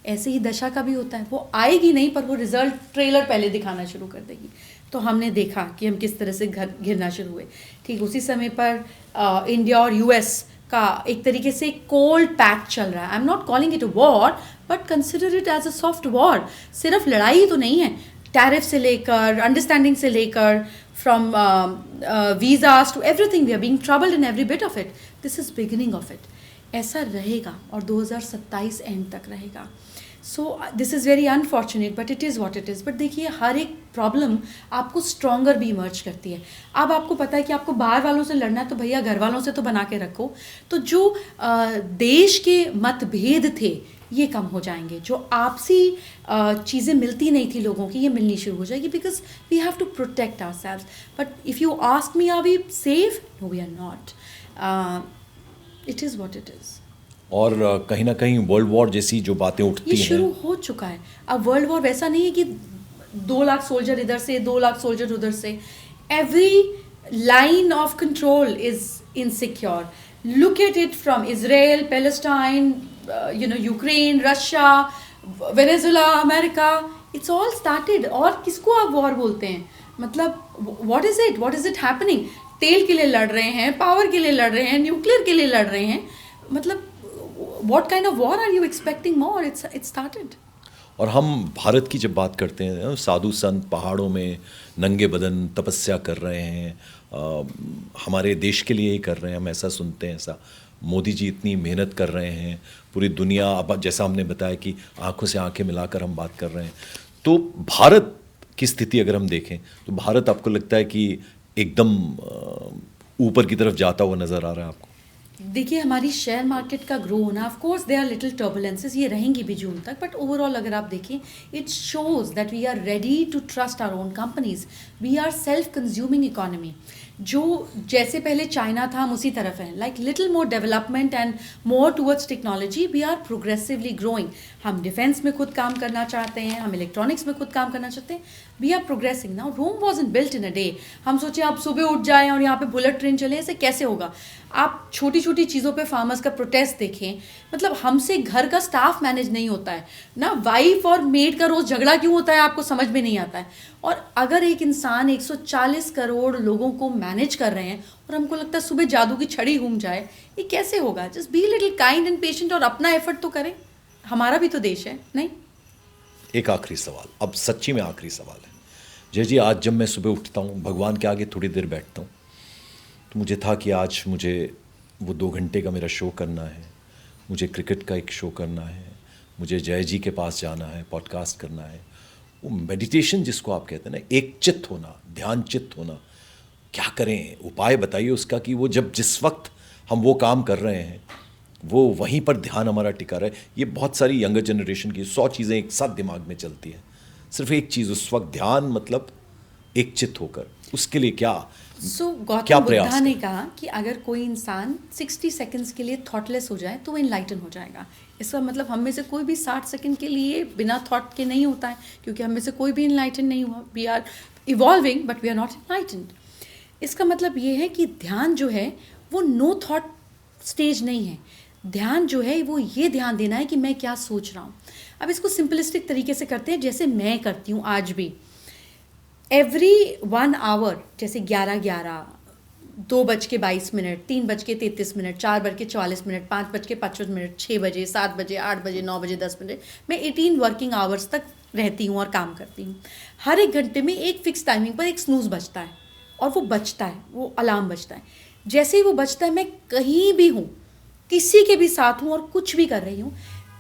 ऐसे ही दशा का भी होता है, वो आएगी नहीं पर वो रिजल्ट ट्रेलर पहले दिखाना शुरू कर देगी। तो हमने देखा कि हम किस तरह से घर घिरना शुरू हुए। ठीक उसी समय पर इंडिया और यूएस का एक तरीके से कोल्ड पैक्ट चल रहा है। I am not calling it a war, but consider it as a soft war. सिर्फ लड़ाई ही तो नहीं है, टैरिफ से लेकर, अंडरस्टैंडिंग से लेकर, from visas to everything, we are being troubled in every bit of it. This is beginning of it. ऐसा रहेगा और 2027 एंड तक रहेगा। So this is very unfortunate, but it is what it is. But देखिए, हर एक problem आपको stronger भी इमर्ज करती है। अब आपको पता है कि आपको बाहर वालों से लड़ना है तो भैया घर वालों से तो बना के रखो। तो जो देश के मतभेद थे ये कम हो जाएंगे, जो आपसी चीज़ें मिलती नहीं थी लोगों की, ये मिलनी शुरू हो जाएगी, because we have to protect ourselves. But if you ask me are we safe, no we are not. It is what it is. और कहीं ना कहीं वर्ल्ड वॉर जैसी जो बातें उठती हैं, ये शुरू हो चुका है। अब वर्ल्ड वॉर वैसा नहीं है कि 2 लाख सोल्जर इधर से, 2 लाख सोल्जर उधर से। Every line of control is insecure. Look at it from Israel, Palestine, Ukraine, Russia, Venezuela, America, it's all started. और किसको आप वॉर बोलते हैं? मतलब व्हाट इज इट हैपनिंग? तेल के लिए लड़ रहे हैं, पावर के लिए लड़ रहे हैं, न्यूक्लियर के लिए लड़ रहे हैं। मतलब what kind of war are you expecting more? It's started. और हम भारत की जब बात करते हैं, साधु संत पहाड़ों में नंगे बदन तपस्या कर रहे हैं, हमारे देश के लिए ही कर रहे हैं, हम ऐसा सुनते हैं। ऐसा मोदी जी इतनी मेहनत कर रहे हैं, पूरी दुनिया, अब जैसा हमने बताया कि आंखों से आंखें मिलाकर हम बात कर रहे हैं। तो भारत की स्थिति अगर हम देखें तो भारत आपको लगता है कि एकदम ऊपर की तरफ जाता हुआ नज़र आ रहा है आपको? देखिए, हमारी शेयर मार्केट का ग्रो होना, of course they are little turbulences, ये रहेंगी भी जून तक, बट ओवरऑल अगर आप देखें, it shows that we are ready to trust our own companies. We are self consuming economy. जो जैसे पहले चाइना था हम उसी तरफ हैं, like little more development and more towards technology, we are progressively growing. हम डिफेंस में खुद काम करना चाहते हैं, हम इलेक्ट्रॉनिक्स में खुद काम करना चाहते हैं, we are progressing. Now Rome wasn't built in a day. हम सोचे आप सुबह उठ जाएं और यहाँ पे बुलेट ट्रेन चले, ऐसे कैसे होगा? आप छोटी छोटी चीज़ों पे फार्मर्स का प्रोटेस्ट देखें, मतलब हमसे घर का स्टाफ मैनेज नहीं होता है ना, वाइफ और मेड का रोज़ झगड़ा क्यों होता है आपको समझ में नहीं आता है। और अगर एक इंसान 140 करोड़ लोगों को मैनेज कर रहे हैं और हमको लगता है सुबह जादू की छड़ी घूम जाए, ये कैसे होगा? Just be little kind and patient और अपना एफर्ट तो करें, हमारा भी तो देश है, नहीं? एक आखिरी सवाल, अब सच्ची में आखिरी सवाल है जय जी। आज जब मैं सुबह उठता हूँ, भगवान के आगे थोड़ी देर बैठता हूँ, तो मुझे था कि आज मुझे वो 2 घंटे का मेरा शो करना है, मुझे क्रिकेट का एक शो करना है, मुझे जय जी के पास जाना है, पॉडकास्ट करना है। वो मेडिटेशन जिसको आप कहते हैं ना, एक चित्त होना, ध्यान चित्त होना, क्या करें? उपाय बताइए उसका कि वो जब जिस वक्त हम वो काम कर रहे हैं वो वहीं पर ध्यान हमारा टिका रहे। ये बहुत सारी यंगर जनरेशन की 100 चीज़ें एक साथ दिमाग में चलती हैं, सिर्फ एक चीज़ उस वक्त ध्यान, मतलब एक चित्त होकर, उसके लिए क्या गौतम बुद्धा ने कहा कि अगर कोई इंसान 60 सेकंड्स के लिए थॉटलेस हो जाए तो वो इनलाइटन हो जाएगा। इसका मतलब हम में से कोई भी 60 सेकंड के लिए बिना थॉट के नहीं होता है, क्योंकि हम में से कोई भी इनलाइटन नहीं हुआ। We are evolving but we are not enlightened. इसका मतलब ये है कि ध्यान जो है वो नो थॉट स्टेज नहीं है। ध्यान जो है वो ये ध्यान देना है कि मैं क्या सोच रहा हूँ। अब इसको सिंपलिस्टिक तरीके से करते हैं, जैसे मैं करती हूँ आज भी। एवरी 1 आवर, जैसे 11:11, 2:22, 3:33, 4:44, 5:55, 6 बजे, 7 बजे, 8 बजे, 9 बजे, 10 बजे, मैं 18 वर्किंग आवर्स तक रहती हूँ और काम करती हूँ। हर एक घंटे में एक फिक्स टाइमिंग पर एक स्नूज़ बजता है, और वो बजता है, वो अलार्म बजता है। जैसे ही वो बजता है, मैं कहीं भी हूँ, किसी के भी साथ हूँ और कुछ भी कर रही हूँ,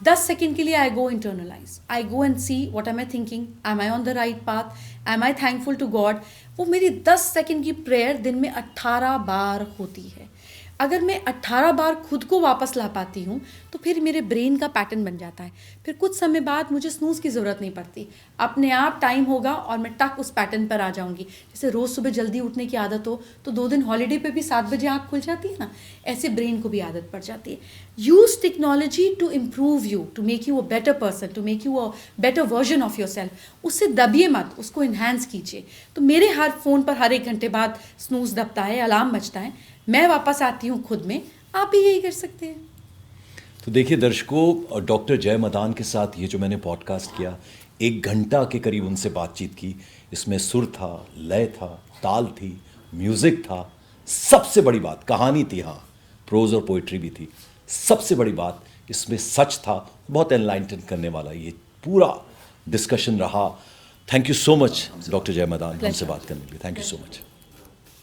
10 सेकंड के लिए I go internalise, I go and see what am I thinking, am I on the right path, am I thankful to God. वो मेरी 10 सेकंड की प्रेयर दिन में 18 बार होती है। अगर मैं 18 बार खुद को वापस ला पाती हूँ तो फिर मेरे ब्रेन का पैटर्न बन जाता है। फिर कुछ समय बाद मुझे स्नूज़ की ज़रूरत नहीं पड़ती, अपने आप टाइम होगा और मैं टक उस पैटर्न पर आ जाऊँगी। जैसे रोज़ सुबह जल्दी उठने की आदत हो तो 2 दिन हॉलीडे पे भी 7 बजे आँख खुल जाती है ना, ऐसे ब्रेन को भी आदत पड़ जाती है। Use technology to improve you, to make you a better person, to make you a better version of your self. उससे दबिए मत, उसको इन्हांस कीजिए। तो मेरे हर फ़ोन पर हर 1 घंटे बाद स्नूज़ दबता है, अलार्म बजता है, मैं वापस आती हूँ खुद में। आप भी यही कर सकते हैं। तो देखिए दर्शकों, डॉक्टर जय मदान के साथ ये जो मैंने पॉडकास्ट किया, 1 घंटा के करीब उनसे बातचीत की। इसमें सुर था, लय था, ताल थी, म्यूज़िक था, सबसे बड़ी बात कहानी थी, हाँ प्रोज और पोइट्री भी थी। सबसे बड़ी बात इसमें सच था। बहुत एनलाइटन करने वाला ये पूरा डिस्कशन रहा। Thank you so much doctor जय मदान, हमसे बात करने के लिए। Thank you so much.